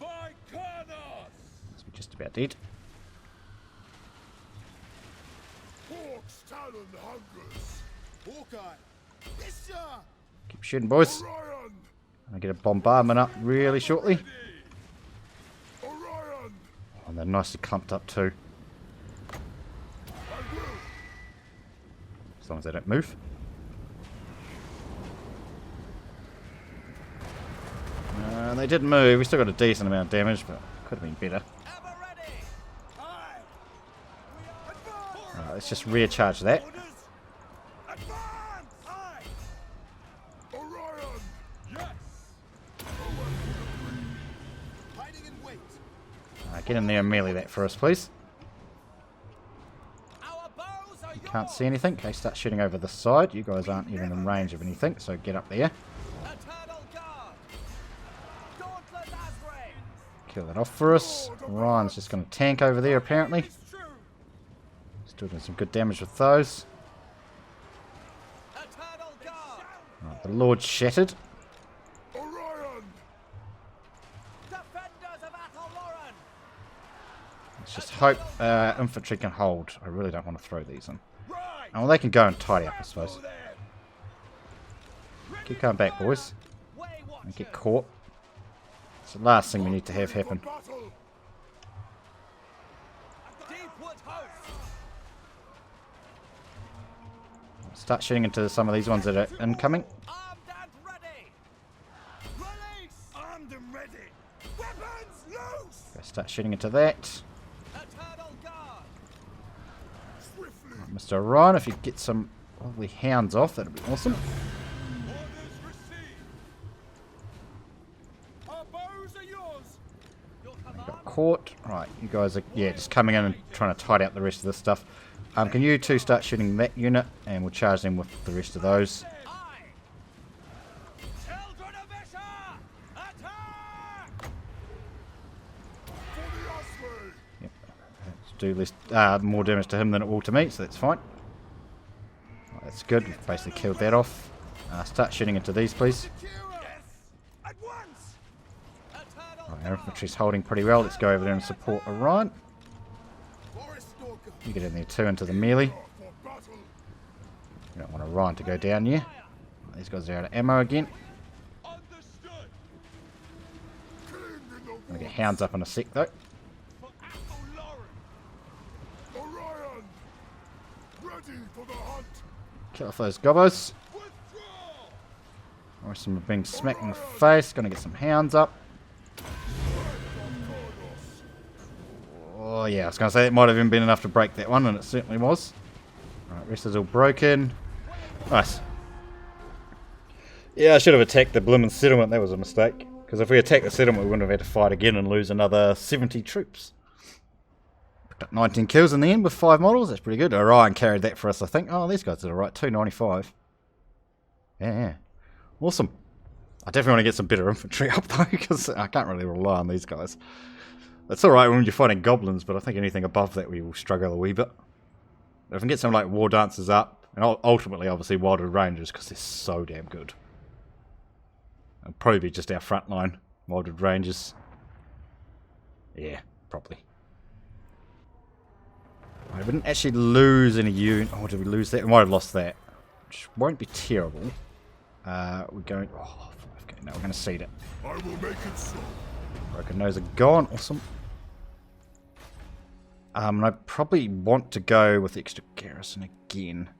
Must be just about dead. Keep shooting, boys. I'll get a bombardment up really shortly. And they're nicely clumped up too. As long as they don't move. they did move. We still got a decent amount of damage, but could have been better. Ever ready. Aye. We are advanced. Alright, let's just rear charge that. Orders. Advance. Aye. Orion. Yes. Hiding in wait. Get in there and melee that for us, please. Our bows are Can't see anything. Okay, start shooting over the side. You guys aren't even in range of anything, so get up there. Eternal guard. Dauntless Asrai. Kill that off for us. Orion's just going to tank over there, apparently. Still doing some good damage with those. Eternal guard. Right, the Lord shattered. Orion. Defenders of Athel Loren. Let's just hope infantry can hold. I really don't want to throw these in. Right. Oh, well, they can go and tidy up, I suppose. Go there. Keep coming back, boys. Way Don't get watcher. caught. It's the last thing we need to have happen. Deep wood host. Start shooting into some of these ones that are incoming. Armed and ready. Release. Armed and ready. Weapons loose. Go start shooting into that. Eternal guard. Swiftly. Mr. Orion, if you get some lovely hounds off, that'd be awesome. Orders received. Our bows are yours. Your command. Got caught. Right, you guys are, yeah, just coming in and trying to tidy out the rest of this stuff. Can you two start shooting that unit, and we'll charge them with the rest of those. Aye. Children of Isha. Attack. For the Asrai. Yep. Let's do less, more damage to him than it will to me, so that's fine. Right, that's good. We've basically killed that off. Start shooting into these, please. Yes. At once. Eternal Right, our infantry's holding pretty well. Let's go over there and support Orion. Forest Stalker. You get in there too into the melee. For battle. You don't want Orion to go down here. These guys are out of ammo again. Understood. King in the I'm gonna get hounds up in a sec though. for Athel Loren. Orion. Ready for the hunt. Kill off those gobbos. Withdraw. Or some are being smacked in the face. Gonna get some hounds up. Oh yeah, I was gonna say it might have even been enough to break that one, and it certainly was. Right, rest is all broken. Nice. Yeah, I should have attacked the bloomin' settlement. That was a mistake. Because if we attacked the settlement, we wouldn't have had to fight again and lose another 70 troops. Picked up 19 kills in the end with 5 models. That's pretty good. Orion carried that for us, I think. Oh, these guys did alright. 295. Yeah. Awesome. I definitely want to get some better infantry up, though, because I can't really rely on these guys. That's alright when you're fighting goblins, but I think anything above that we will struggle a wee bit. If we can get some like war dancers up, and ultimately obviously wildwood rangers, because they're so damn good. It'll probably be just our front line, wildwood rangers. Yeah, probably. I didn't actually lose any unit. Oh, did we lose that? We might have lost that, which won't be terrible. We're going. Oh, okay, no, we're going to seed it. I will make it so. Broken nose are gone. Awesome. And I probably want to go with the extra garrison again.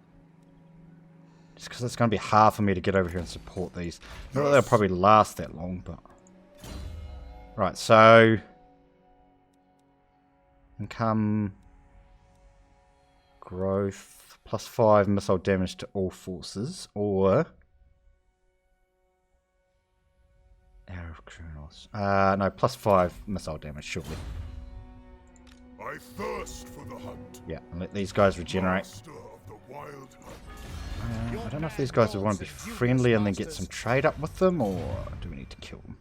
Just because it's going to be hard for me to get over here and support these. Not that they'll probably last that long, but... Right, so... Income... Growth... +5 missile damage to all forces, or... Arrow of criminals. No, +5 missile damage, surely. I thirst for the hunt. Yeah, and let these guys regenerate. Master of the wild hunt. I don't know if these guys would want to be friendly and then get some trade up with them, or do we need to kill them?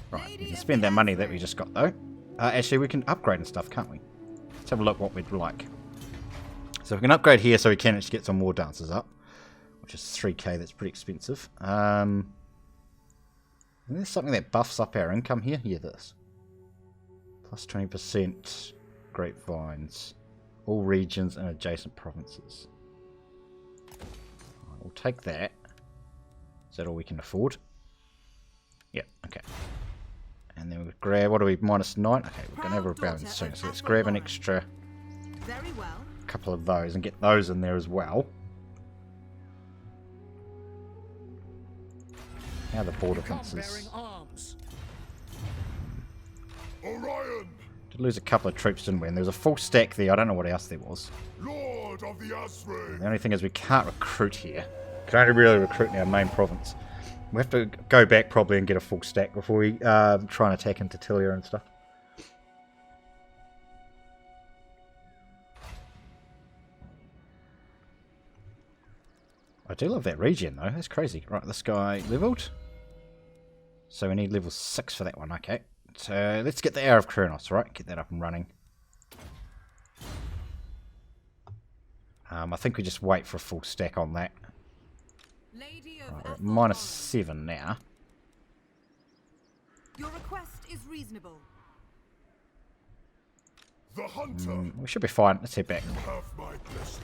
Right, we can spend that money that we just got, though. Actually, we can upgrade and stuff, can't we? Let's have a look what we'd like. So we can upgrade here so we can actually get some more dancers up, which is 3k, that's pretty expensive. There's something that buffs up our income here. Yeah, this. Plus 20% grapevines. All regions and adjacent provinces. We'll take that. Is that all we can afford? Yeah, okay. And then we'll grab, what are we, -9? Okay, we're going to have a rebellion soon, so let's grab an extra Very well. couple of those and get those in there as well. Now the border fences. Orion, Did lose a couple of troops, didn't we? And there was a full stack there. I don't know what else there was. Lord of the Asrai. The only thing is we can't recruit here. Can only really recruit in our main province. We have to go back probably and get a full stack before we try and attack into Tilia and stuff. I do love that region though. That's crazy. Right, this guy leveled. So we need level 6 for that one. Okay. So let's get the Hour of Kronos, right? Get that up and running. I think we just wait for a full stack on that. Lady of Right, we're at Athel -7 Loren. now. Your request is reasonable. The hunter. We should be fine. Let's head back. Have my blessing.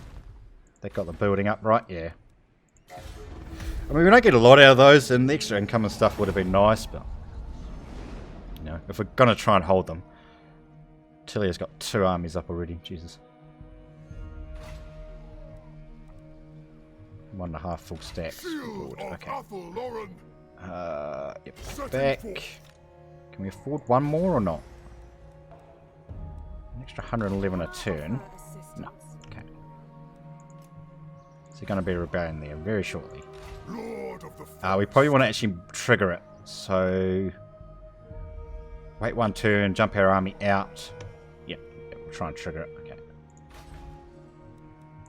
They got the building up right, yeah. I mean, we don't get a lot out of those, and the extra income and stuff would have been nice, but you know, if we're gonna try and hold them. Tilia's got 2 armies up already. Jesus. 1.5 full stacks. Shield Good, of okay. Athel Loren. Yep. Setting Back. forth. Can we afford one more or not? An extra 111 a turn. Offer assistance. No. Okay. So going to be a rebellion there very shortly. Lord of the We probably want to actually trigger it. So wait 1 turn, jump our army out. Yep, we'll try and trigger it. Okay.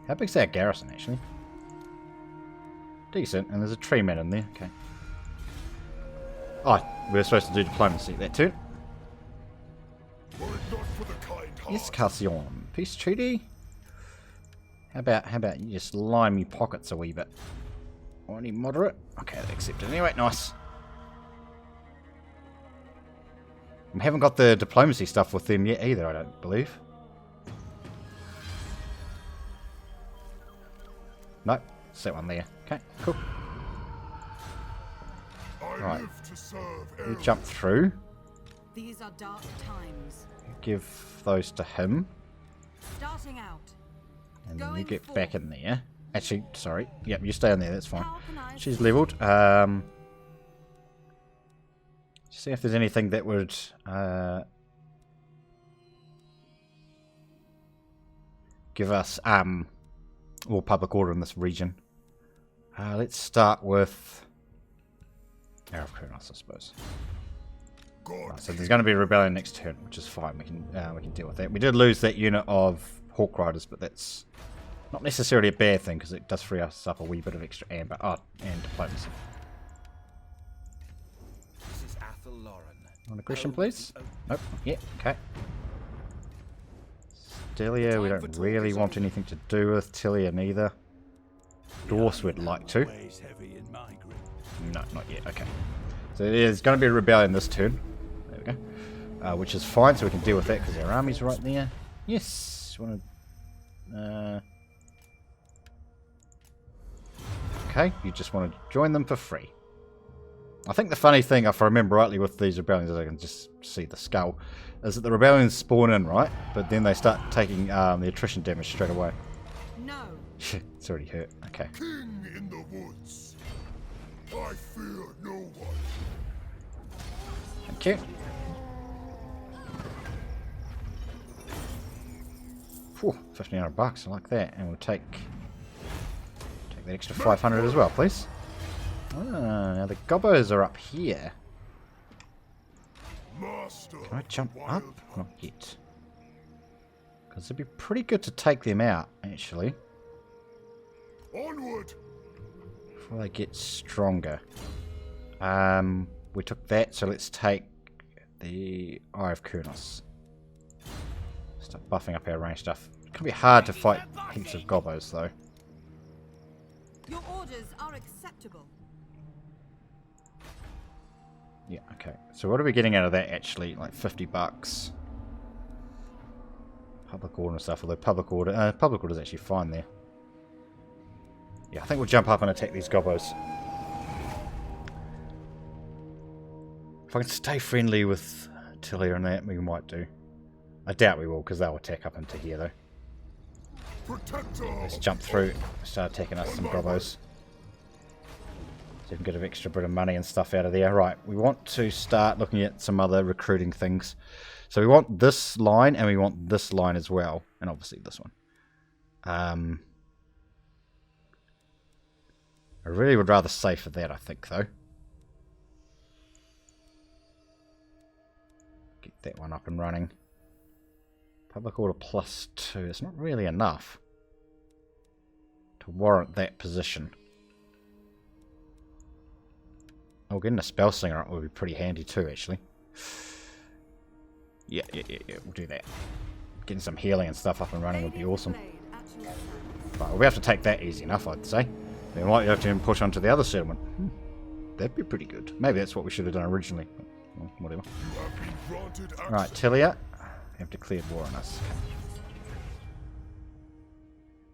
How big's our garrison actually? Decent, and there's a Treemen in there. Okay. Oh, we're supposed to do diplomacy that turn. Were it not for the kind heart. Yes, Cassion. Peace treaty. How about you just line me pockets a wee bit? Only moderate. Okay, they accept it anyway. Nice. We haven't got the diplomacy stuff with them yet either, I don't believe. Nope, it's that one there. Okay, cool. I Right. live to serve We Elves. jump through. These are dark times. Give those to him. Starting out. And then you Going get forth. back in there. Actually, sorry. Yep, you stay in there, that's fine. How can I She's assist? leveled. See if there's anything that would give us more public order in this region. Let's start with Hour of Kronos, I suppose. God, Right, so there's going to be a rebellion next turn, which is fine. We can deal with that. We did lose that unit of Hawk Riders, but that's not necessarily a bad thing because it does free us up a wee bit of extra amber and diplomacy. This is Athel Loren. Want aggression, please? Nope. Yeah. Okay. Tilia, we don't really want anything to do with Tilia neither. Dorse would like to. Weighs heavy in my grip. No, not yet. Okay. So there's going to be a rebellion this turn. There we go. Which is fine, so we can deal with that because our army's right there. Yes. You want to... Okay, you just want to join them for free. I think the funny thing, if I remember rightly, with these rebellions, is I can just see the skull, is that the rebellions spawn in, right? But then they start taking the attrition damage straight away. No. It's already hurt. Okay. King in the woods. I fear no one. Thank you. Phew, 1,500 bucks. I like that. And we'll take that extra 500 as well, please. Now the gobbos are up here. Master. Can I jump of up? wild Not yet. Because it'd be pretty good to take them out, actually, Onward. before they get stronger. We took that, so let's take the Eye of Kurnos. Start buffing up our range stuff. It can be hard to fight heaps of gobbos, though. Your orders are acceptable. Yeah, okay. So what are we getting out of that, actually? Like 50 bucks. Public order and stuff, although public order's actually fine there. Yeah, I think we'll jump up and attack these gobbos. If I can stay friendly with Tilia and that, we might do. I doubt we will, because they'll attack up into here, though. Protector. Let's jump through, start attacking us some gobbos. So we can get an extra bit of money and stuff out of there. Right, we want to start looking at some other recruiting things. So we want this line, and we want this line as well. And obviously this one. I really would rather save for that, I think, though. Get that one up and running. Public order +2. It's not really enough to warrant that position. Oh, getting a spell slinger up would be pretty handy too, actually. Yeah, we'll do that. Getting some healing and stuff up and running would be awesome. Right, we'll have to take that easy enough, I'd say. Then we might have to push on to the other settlement. That'd be pretty good. Maybe that's what we should have done originally. Well, whatever. Right, Tilia. Have declared war on us.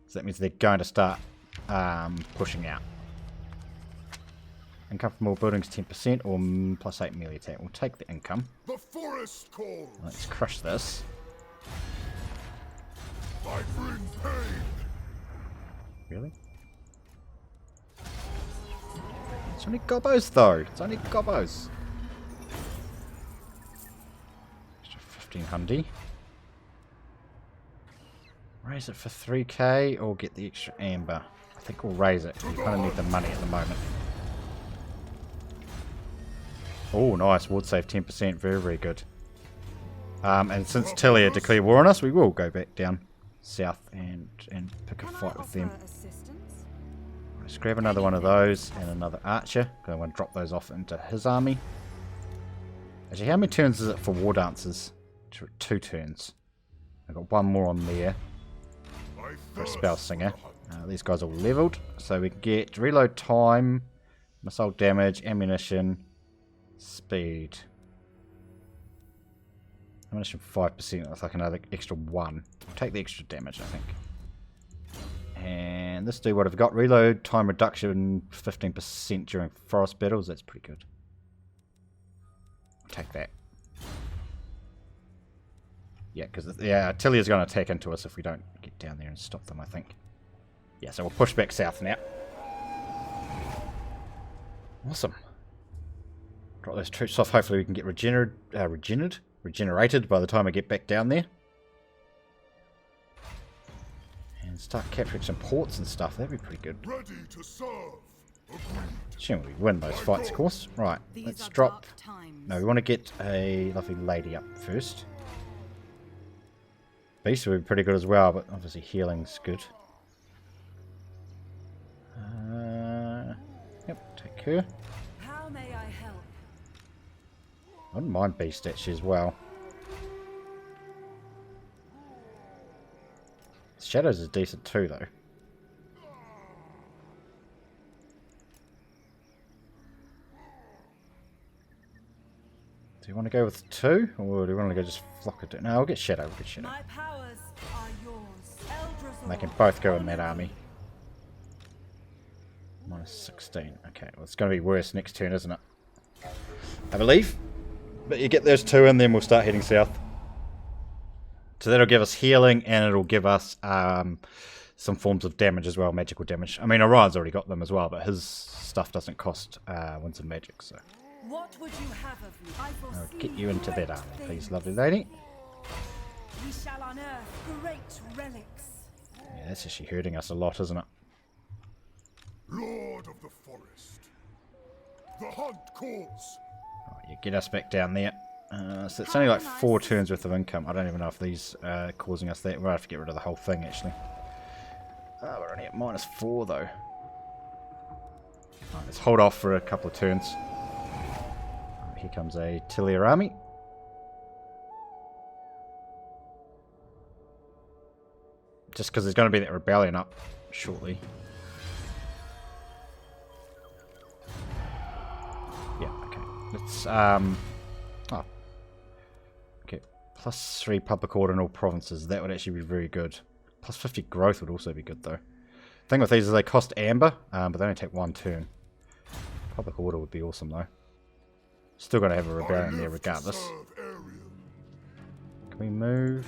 So that means they're going to start pushing out. Income from all buildings 10% or +8 melee attack. We'll take the income. The forest calls. Let's crush this. I bring pain. Really? It's only gobos though. It's only gobos. Extra 1500. Raise it for 3k or get the extra amber. I think we'll raise it. We kind of need the money at the moment. Oh, nice. Wood save 10%. Very, very good. And since Tilia declared war on us, we will go back down south and pick a fight with them. Let's grab another one of those and another archer. I want to drop those off into his army. Actually, how many turns is it for war dancers? 2 turns. I've got one more on there for a spell singer. These guys are all leveled, so we can get reload time, missile damage, ammunition, speed. Ammunition 5%, that's like another extra 1. I'll take the extra damage, I think. And this do what I've got. Reload time reduction 15% during forest battles. That's pretty good. I'll take that. Yeah, because Tilia's going to attack into us if we don't get down there and stop them, I think. Yeah, so we'll push back south now. Awesome. Drop those troops off. Hopefully we can get regenerated by the time I get back down there. And start capturing some ports and stuff. That'd be pretty good. Ready to serve. Assuming we win those fights, of course. Right, let's drop... No, we want to get a lovely lady up first. Beast would be pretty good as well, but obviously healing's good. Yep, take her. How may I help? I wouldn't mind Beast actually as well. Shadows is decent too, though. Do you want to go with 2, or do you want to go just flock it? No, we'll get Shadow. We'll get Shadow. My powers are yours. They can both go in that army. -16. Okay, well it's going to be worse next turn, isn't it? I believe. But you get those 2 and then we'll start heading south. So that'll give us healing and it'll give us some forms of damage as well, magical damage. I mean, Orion's already got them as well, but his stuff doesn't cost winds and magic, so... What would you have of me? I'll get you into that army, please, lovely lady. We shall unearth great relics. Yeah, that's actually hurting us a lot, isn't it? Lord of the forest. The hunt calls. Oh, yeah, get us back down there. So it's only like 4 turns worth of income. I don't even know if these are causing us that. We'll have to get rid of the whole thing, actually. We're only at -4, though. Right, let's hold off for a couple of turns. Here comes a Tilia army. Just because there's going to be that rebellion up shortly. Yeah, okay. Let's, oh. Okay, +3 public order in all provinces. That would actually be very good. +50 growth would also be good, though. Thing with these is they cost amber, but they only take 1 turn. Public order would be awesome, though. Still got to have a rebellion there regardless. Can we move?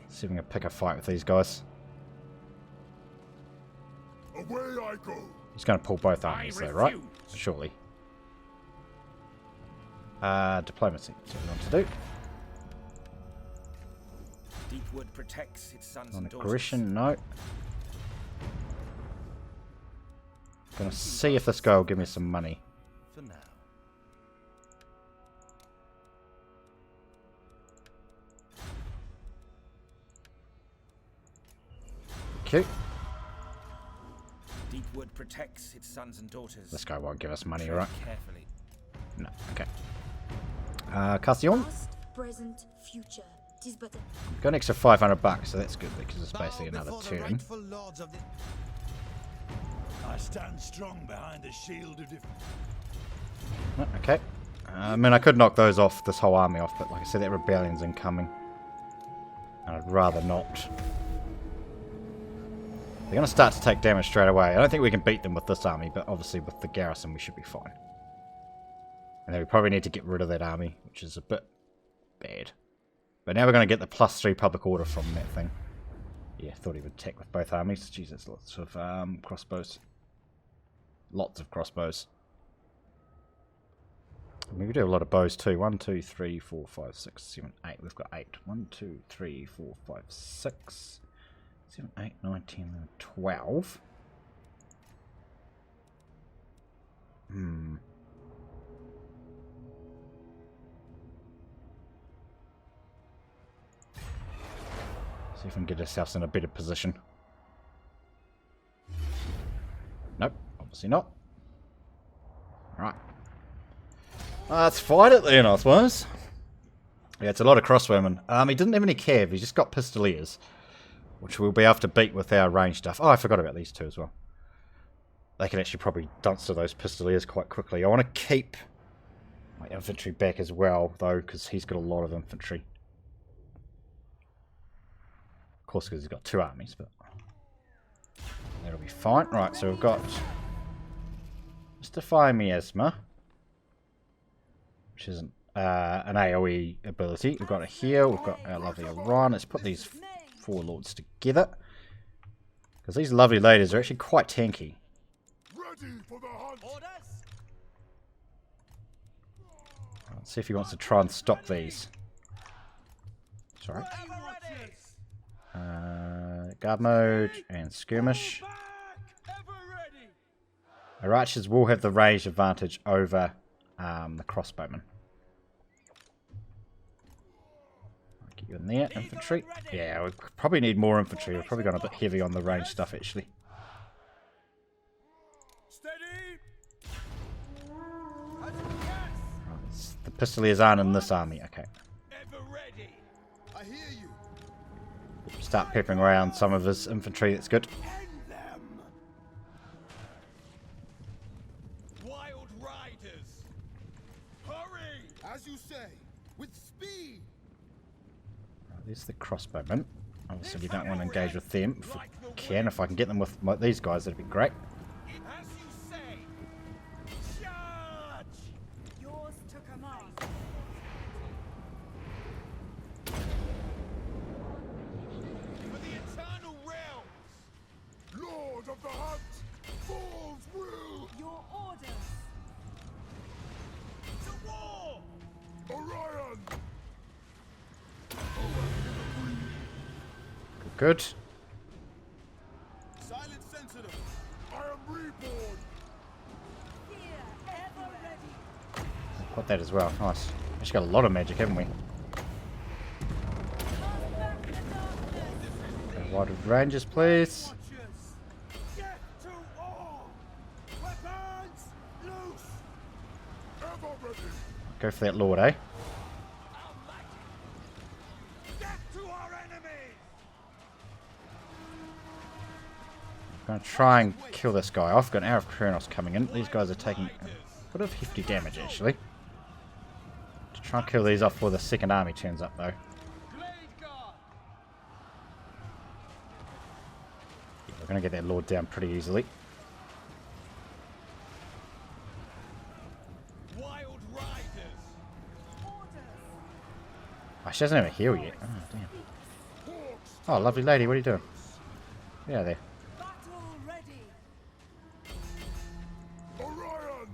See if we can pick a fight with these guys. Away I go. He's going to pull both armies though, right? Surely. Diplomacy. That's what we want to do. Deepwood protects its sons On and daughters. aggression, no. Gonna see if this guy will give me some money. For now. Cute. Deepwood protects its sons and daughters. This guy won't give us money, Tread right? carefully. No. Okay. Cassion. Past, present, future. Tis but a Got an extra 500 bucks, so that's good because it's basically another Bow before the turn. rightful lords of the... I stand strong behind the shield of defense. Oh, okay. I mean, I could knock those off, this whole army off, but like I said, that rebellion's incoming. And I'd rather not. They're going to start to take damage straight away. I don't think we can beat them with this army, but obviously with the garrison we should be fine. And then we probably need to get rid of that army, which is a bit bad. But now we're going to get the +3 public order from that thing. Yeah, thought he would attack with both armies. Jeez, there's lots of crossbows. Lots of crossbows. I mean, we do a lot of bows too. 1, 2, 3, 4, 5, 6, 7, 8. We've got 8. 1, 2, 3, 4, 5, 6, 7, 8, 9, 10, 12. See if we can get ourselves in a better position. Nope, obviously not. Alright. Let's fight it then, I suppose. Yeah, it's a lot of crossbowmen. He didn't have any cav, he just got pistoliers. Which we'll be able to beat with our range stuff. Oh, I forgot about these two as well. They can actually probably dunce those pistoliers quite quickly. I want to keep my infantry back as well, though, because he's got a lot of infantry. Of course, because he's got 2 armies, but that'll be fine. Right, so we've got Mystify Miasma, which is an AoE ability. We've got it here. We've got our lovely Orion. Let's put these 4 lords together, because these lovely ladies are actually quite tanky. Ready for the hunt. Let's see if he wants to try and stop these. Sorry. Guard mode and skirmish. Our archers will have the range advantage over the crossbowmen. I'll get you in there, infantry. Yeah, we probably need more infantry. We're probably going a bit heavy on the range stuff actually. Right, the pistoliers aren't in this army. Okay. I hear you. Start peppering around some of his infantry. That's good. End them. Wild riders. Hurry, as you say, with speed. There's the crossbowmen. Obviously, we don't want to engage with them. If we can, if I can get them with these guys, that'd be great. As you say. Charge. Yours to command. For the eternal realms. Lord of the hunt. Fools will. Your orders. To war. Orion. Good. Silent sentinel. I am reborn. Fear ever ready. Got that as well. Nice. Actually got a lot of magic, haven't we? Cast back the darkness. Wide ranges, please. Watchers. Get to all. Weapons loose. Ever ready. Go for that lord, eh? Get to our enemies. I'm going to try and kill this guy off. Got an Hour of Kronos coming in. These guys are taking a bit of hefty damage, actually. To try and kill these off before the second army turns up, though. Yeah, we're going to get that lord down pretty easily. Wild riders. Oh, she doesn't have a heal yet. Oh, damn. Oh, lovely lady, what are you doing? Yeah, there. Battle ready. Orion.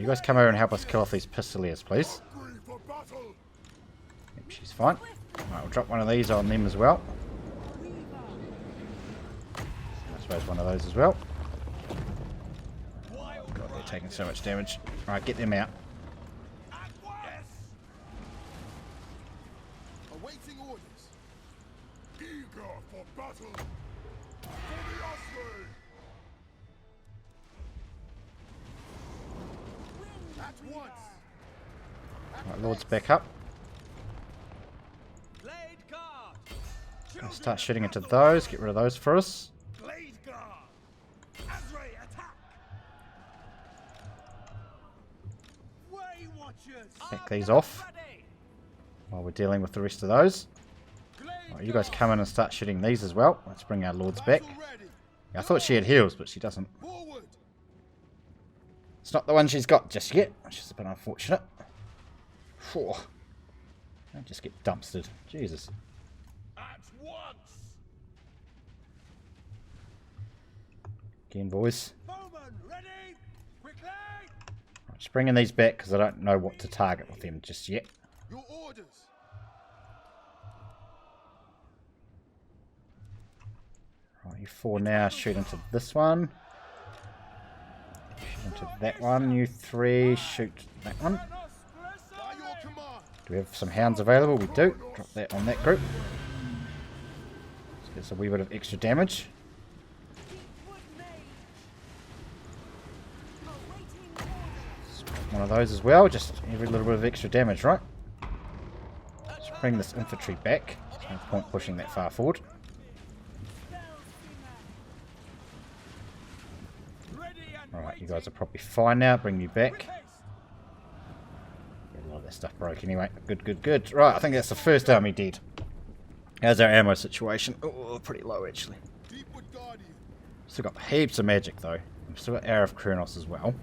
You guys come over and help us kill off these pistoliers, please. Hungry for battle. Yep, she's fine. Alright, we'll drop one of these on them as well. I suppose one of those as well. God, they're taking so much damage. Alright, get them out. Awaiting orders. Eager for battle. For the Asrai. At once. Alright, Lord's back up. Blade guard. Gonna start shooting into those. Get rid of those for us. Blade guard. Asrai attack. Way watchers. Back these off while we're dealing with the rest of those. Alright, you guys come in and start shooting these as well. Let's bring our Lords back. I thought she had heals, but she doesn't. Forward. It's not the one she's got just yet, which is a bit unfortunate. Phew. Don't just get dumpstered. Jesus. At once. Again, boys. Bowman ready. Quickly. Right, just bringing these back because I don't know what to target with them just yet. Your orders. Right, you four now shoot into this one. Shoot into that one. You three shoot that one. By your command. Do we have some hounds available? We do. Drop that on that group. Let's get us a wee bit of extra damage. One of those as well. Just every little bit of extra damage, right? Let's bring this infantry back. There's no point pushing that far forward. Alright, you guys are probably fine now. Bring you back. Yeah, a lot of that stuff broke anyway. Good, good, good. Right, I think that's the first army dead. How's our ammo situation? Oh, pretty low actually. Deepwood Guardian. Still got heaps of magic though. We've still got Hour of Kronos as well.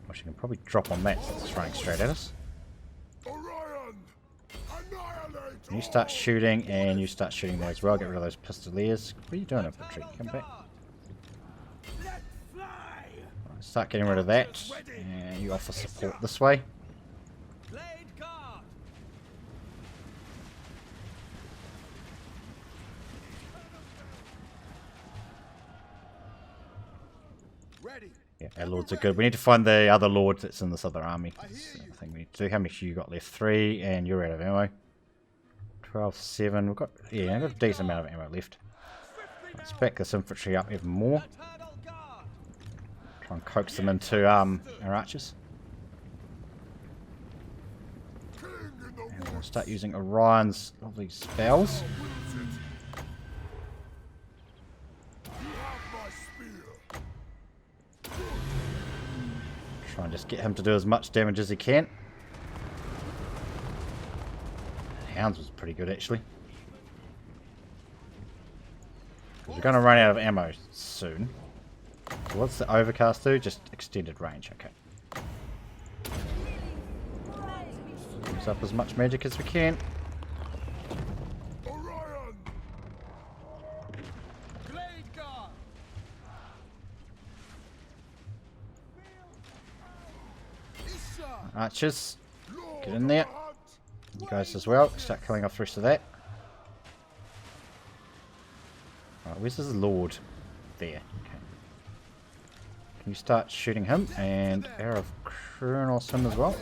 Which you can probably drop on that since it's running straight at us. Orion. Annihilate. You start shooting and you start shooting there as well. Get rid of those pistoliers. What are you doing, infantry? Come back. Let fly. Right, start getting rid of that. And you offer support this way. Blade guard. Ready. Yeah, our lords are good. We need to find the other lord that's in this other army. That's the thing we need to do. How many you got left? 3, and you're out of ammo. 12, 7. We've got, yeah, I've got a decent amount of ammo left. Let's back this infantry up even more. Try and coax them into our archers. And we'll start using Orion's lovely spells. Try and just get him to do as much damage as he can. Hounds was pretty good actually. Because we're going to run out of ammo soon. So what's the overcast do? Just extended range, okay. Use up as much magic as we can. Orion. Blade guard. Archers, get in there. You guys as well. Start killing off the rest of that. Alright, where's his lord? There. Okay. Can you start shooting him? And Hour of Kronos him as well.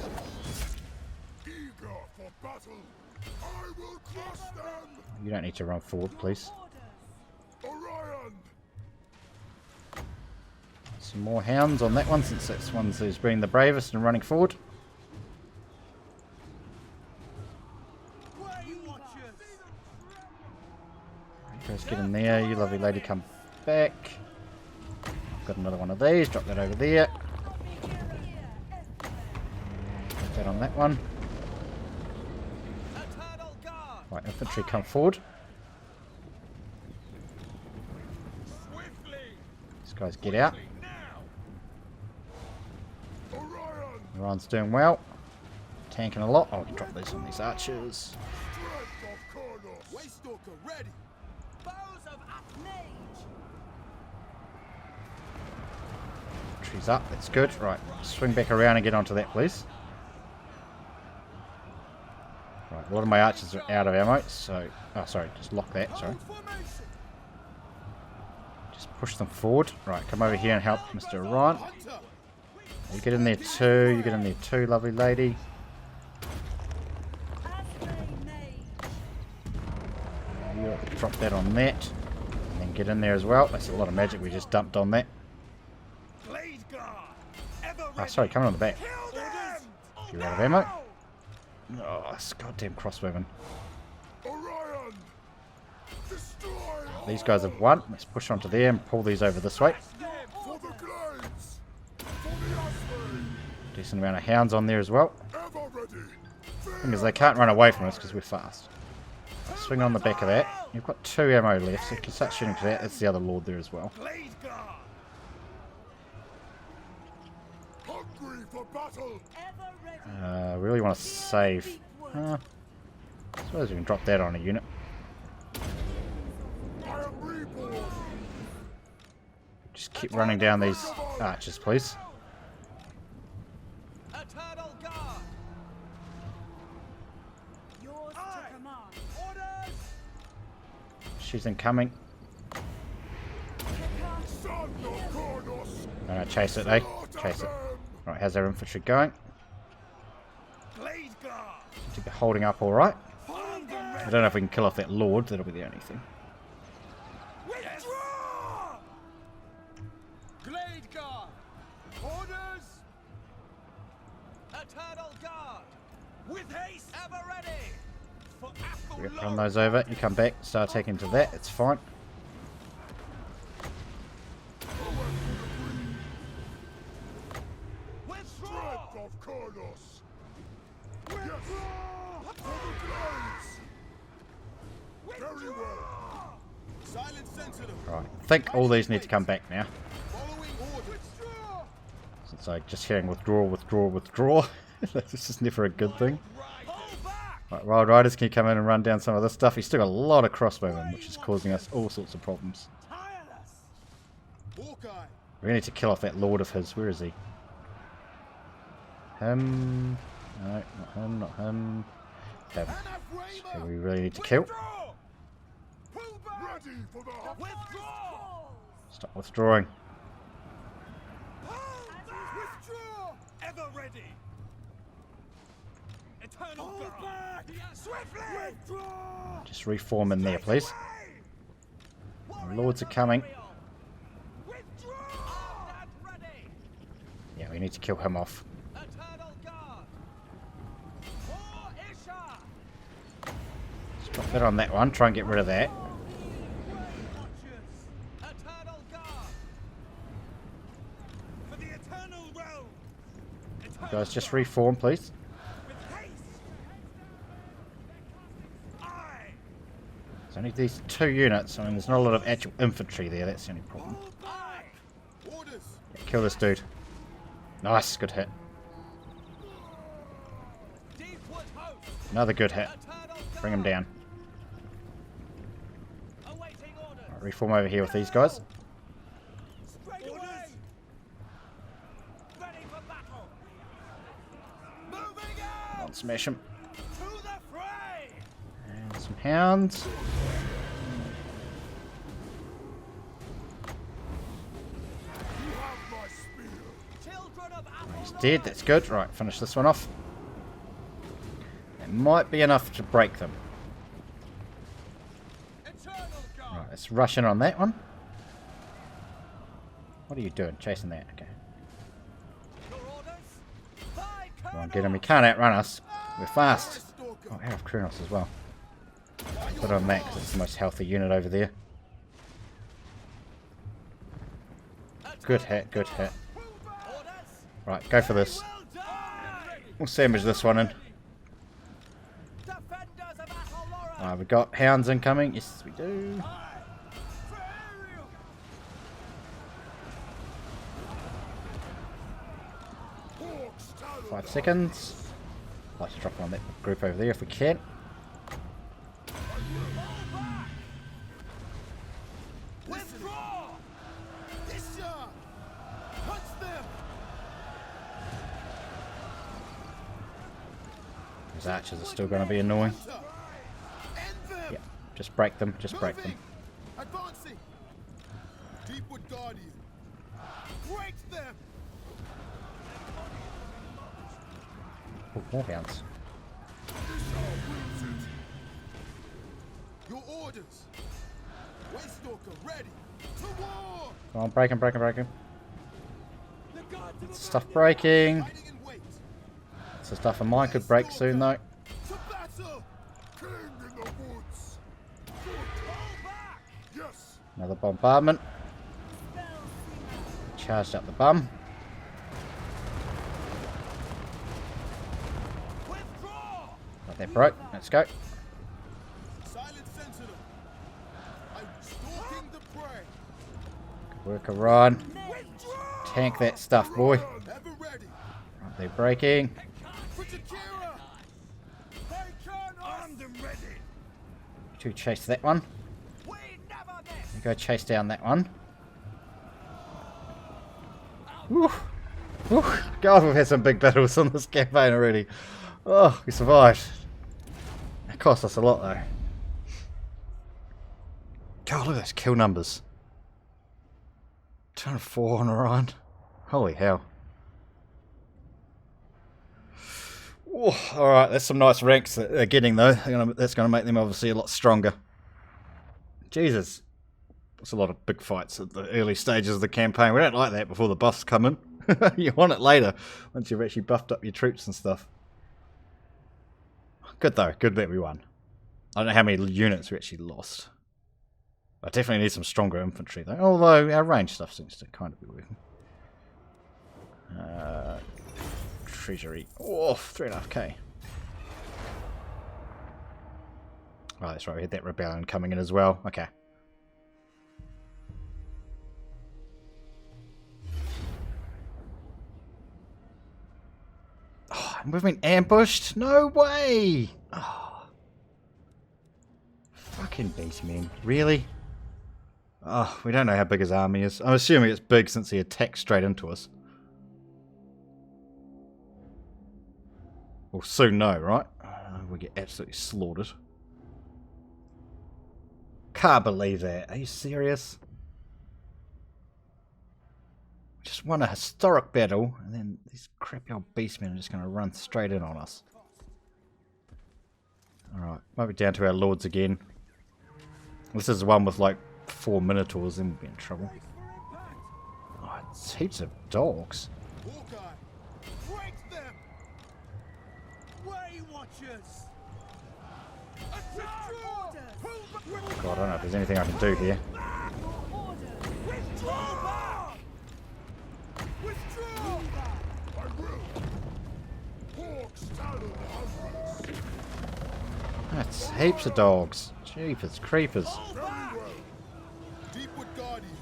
Eager for battle. I will crush them. You don't need to run forward, please. Orion. Some more hounds on that one, since that's one who's being the bravest and running forward. You guys get in there. You lovely lady, come back. I've got another one of these. Drop that over there. Put that on that one. Right, infantry, come forward. These guys get out. Orion's doing well. Tanking a lot. I'll drop these on these archers. Waystalker ready. Bows of mage. Infantry's up, that's good. Right, swing back around and get onto that, please. Right, a lot of my archers are out of ammo, so... Oh, sorry, just lock that, sorry. Just push them forward. Right, come over here and help Mr. Orion. You get in there too, you get in there too, lovely lady. You drop that on that. And then get in there as well. That's a lot of magic we just dumped on that. Oh, sorry, coming on the back. You're out of ammo. Oh, this goddamn crossbowman. Orion, destroy These guys have won. Let's push onto there and pull these over this way. for the glades, for the Asrai, Decent amount of hounds on there as well. ever ready. Thing is, they can't run away from us because we're fast. Swing on the back of that. You've got 2 ammo left, so you can start shooting to that. That's the other lord there as well. Blade guard. Hungry for battle. Ever ready. Really want to save. I suppose we can drop that on a unit. I am reborn. Just keep running down these archers, please. Eternal guard. Yours to command. Orders. She's incoming. Son of Kronos. No, chase it, eh? Chase it. Right, how's our infantry going? Blade guard. I think they're holding up alright. Find them I ready. don't know if we can kill off that lord, that'll be the only thing. Withdraw. Glade guard. Orders. Eternal guard. With haste. Ever ready. For Athel We can run Loren. those over. You come back, start taking to that, it's fine. Withdraw. Strength of Kronos. Withdraw. For the glades. Very well. Silent sentinel. Right, I think all these need to come back now. Following orders. Withdraw. Since I'm just hearing withdraw, withdraw, withdraw. This is never a good thing. Hold back. Right, Wild Riders, can you come in and run down some of this stuff? He's still got a lot of crossbowmen, which is causing us all sorts of problems. Tireless. Hawkeye. We need to kill off that lord of his. Where is he? Him. No, not him, not him. Him. Okay, we really need to kill. Withdraw. Pull back. Ready for the withdraw. Stop withdrawing. Withdraw. Ever ready. Eternal guard. Swiftly. Withdraw. Just reform in there, please. The lords are coming. Withdraw. Ready. Yeah, we need to kill him off. Eternal guard. For Isha. Just drop that on that one. Try and get rid of that. Eternal guard. For the eternal realm. You guys just reform, please. With haste. I. There's only these 2 units. I mean, there's not a lot of actual infantry there. That's the only problem. I. Orders. Yeah, kill this dude. Nice, good hit. Deepwood host. Another good hit. Eternal Bring him down. awaiting orders. Right, reform over here with these guys. Straight away. Ready for battle. Moving out. On, smash him. To the fray. And some hounds. You have my spear. Children of Athel He's dead, that's good. Right, finish this one off. It might be enough to break them. Eternal guard. Right, let's rush in on that one. What are you doing? Chasing that, okay. Your orders. By Come on, get him. He can't outrun us. We're fast. Oh, I have Kronos as well. Put on that because it's the most healthy unit over there. Good hit, good hit. Orders. Right, go for this. Well done. We'll sandwich this one in. Defenders of Athel Loren. We've got hounds incoming. Yes, we do. For aerial. 5 seconds. I'd like to drop on that group over there if we can. Withdraw. Isha. Punch them. Those archers are still going to be annoying. End them! Yeah, just break them, just break them. Advancing! Deepwood Guardian! Break them! Oh, warhounds. Your orders! Waystalker ready! To war! Come on, break him, break him, break him. Stuff breaking. Fighting in wait! So stuff of mine could break soon though. To battle! King in the woods! Fall back! Yes! Another bombardment. Charged up the bum. Withdraw! Right, they're broke. Let's go. Silent sentinel! I'm stalking the prey! Good work, Orion. Withdraw! Tank that stuff, boy. Ever ready! Right, they're breaking. Kuchikira! They can arm them ready! You chase that one. We never miss! You go chase down that one. Woo. Woo. God, we've had some big battles on this campaign already. Oh, we survived. It cost us a lot though. God, look at those kill numbers. 204 on Orion. Holy hell. Alright, that's some nice ranks that they're getting though. That's going to make them obviously a lot stronger. Jesus. That's a lot of big fights at the early stages of the campaign. We don't like that before the buffs come in. You want it later, once you've actually buffed up your troops and stuff. Good though, good that we won. I don't know how many units we actually lost. I definitely need some stronger infantry though, although our range stuff seems to kind of be working. Treasury. Oh, 3.5k. Oh, that's right, we had that rebellion coming in as well. Okay. Oh, and we've been ambushed? No way! Oh. Fucking beastmen. Really? Oh, we don't know how big his army is. I'm assuming it's big since he attacked straight into us. We'll soon know, right? We get absolutely slaughtered. Can't believe that. Are you serious? Just won a historic battle, and then these crappy old beastmen are just going to run straight in on us. Alright, might be down to our lords again. This is the one with like 4 minotaurs, then we'll be in trouble. Oh, it's heaps of dogs. Hawkeye! Break them! Way Watchers! Attack! God, I don't know if there's anything I can do here. Withdraw back! Withdraw! I will! Hawks tattle hundreds! That's heaps of dogs. Jeepers creepers. Deepwood Guardian!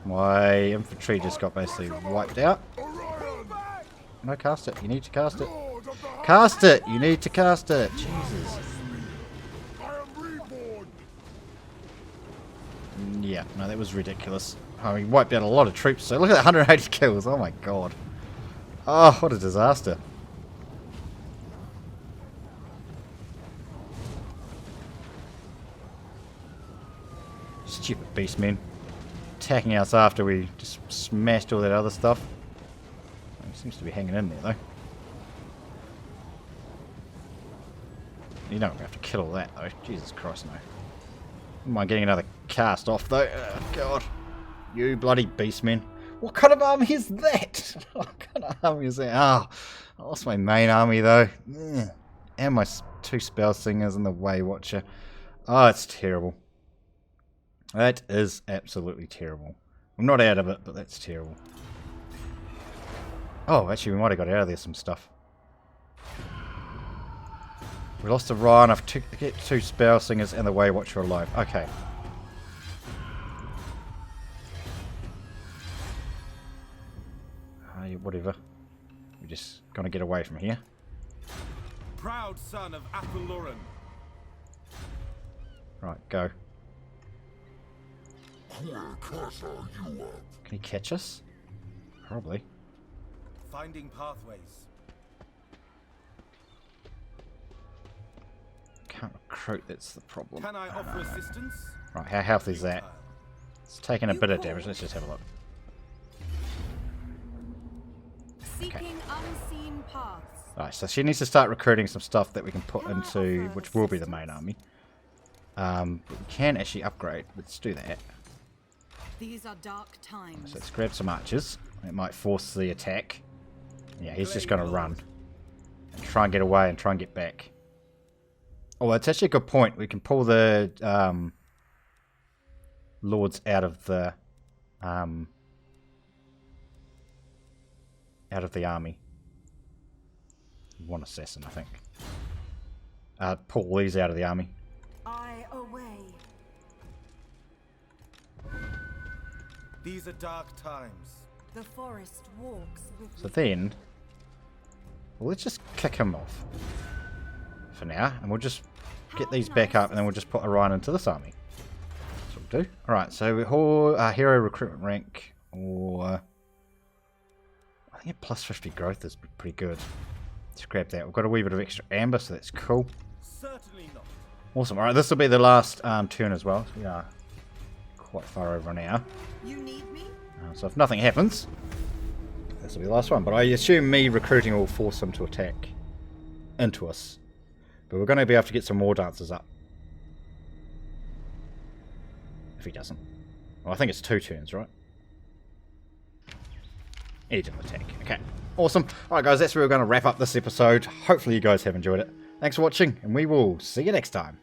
My infantry just got basically wiped out. Orion! No, cast it. You need to cast it. Lord of the Cast it! You need to cast it! Jesus. I am reborn! Yeah, no, that was ridiculous. Oh, he wiped out a lot of troops, so look at that 180 kills. Oh my god. Oh, what a disaster. Stupid beastmen. Attacking us after we just smashed all that other stuff. He seems to be hanging in there though. You don't have to kill all that though. Jesus Christ, no. Wouldn't mind getting another cast off though. Oh god. You bloody beastmen. What kind of army is that? What kind of army is that? Oh, I lost my main army though. Ugh. And my 2 spell singers and the Way Watcher. Oh, it's terrible. That is absolutely terrible. I'm not out of it, but that's terrible. Oh, actually we might have got out of there some stuff. We lost to Ryan. I've get 2 spell singers and the Way Watcher alive. Okay. Whatever. We're just gonna get away from here. Proud son of Athel Loren. Right, go. Can he catch us? Probably. Finding pathways. recruit that's the problem. Can I offer assistance? Right, how healthy is that? It's taking a bit of damage. Let's just have a look. Seeking unseen paths. Alright, so she needs to start recruiting some stuff that we can put into, which will be the main army. But we can actually upgrade. Let's do that. These are dark times. So let's grab some archers. It might force the attack. Yeah, he's just going to run. And try and get away and try and get back. Oh, it's actually a good point. We can pull the lords out of the army. One assassin, I think. Pull these out of the army. I away. These are dark times. The forest walks with So then, well, let's just kick him off for now, and we'll just get these back up, and then we'll just put Orion into this army. That's what we'll do. Alright, so we haul hero recruitment rank, or I think a plus 50 growth is pretty good. Let's grab that. We've got a wee bit of extra amber, so that's cool. Certainly not. Awesome. Alright, this will be the last turn as well. So we are quite far over now. You need me? So if nothing happens, this will be the last one. But I assume me recruiting will force him to attack into us. But we're going to be able to get some more dancers up. If he doesn't. Well, I think it's 2 turns, right? He didn't attack. Okay. Awesome. Alright guys, that's where we're going to wrap up this episode. Hopefully you guys have enjoyed it. Thanks for watching, and we will see you next time.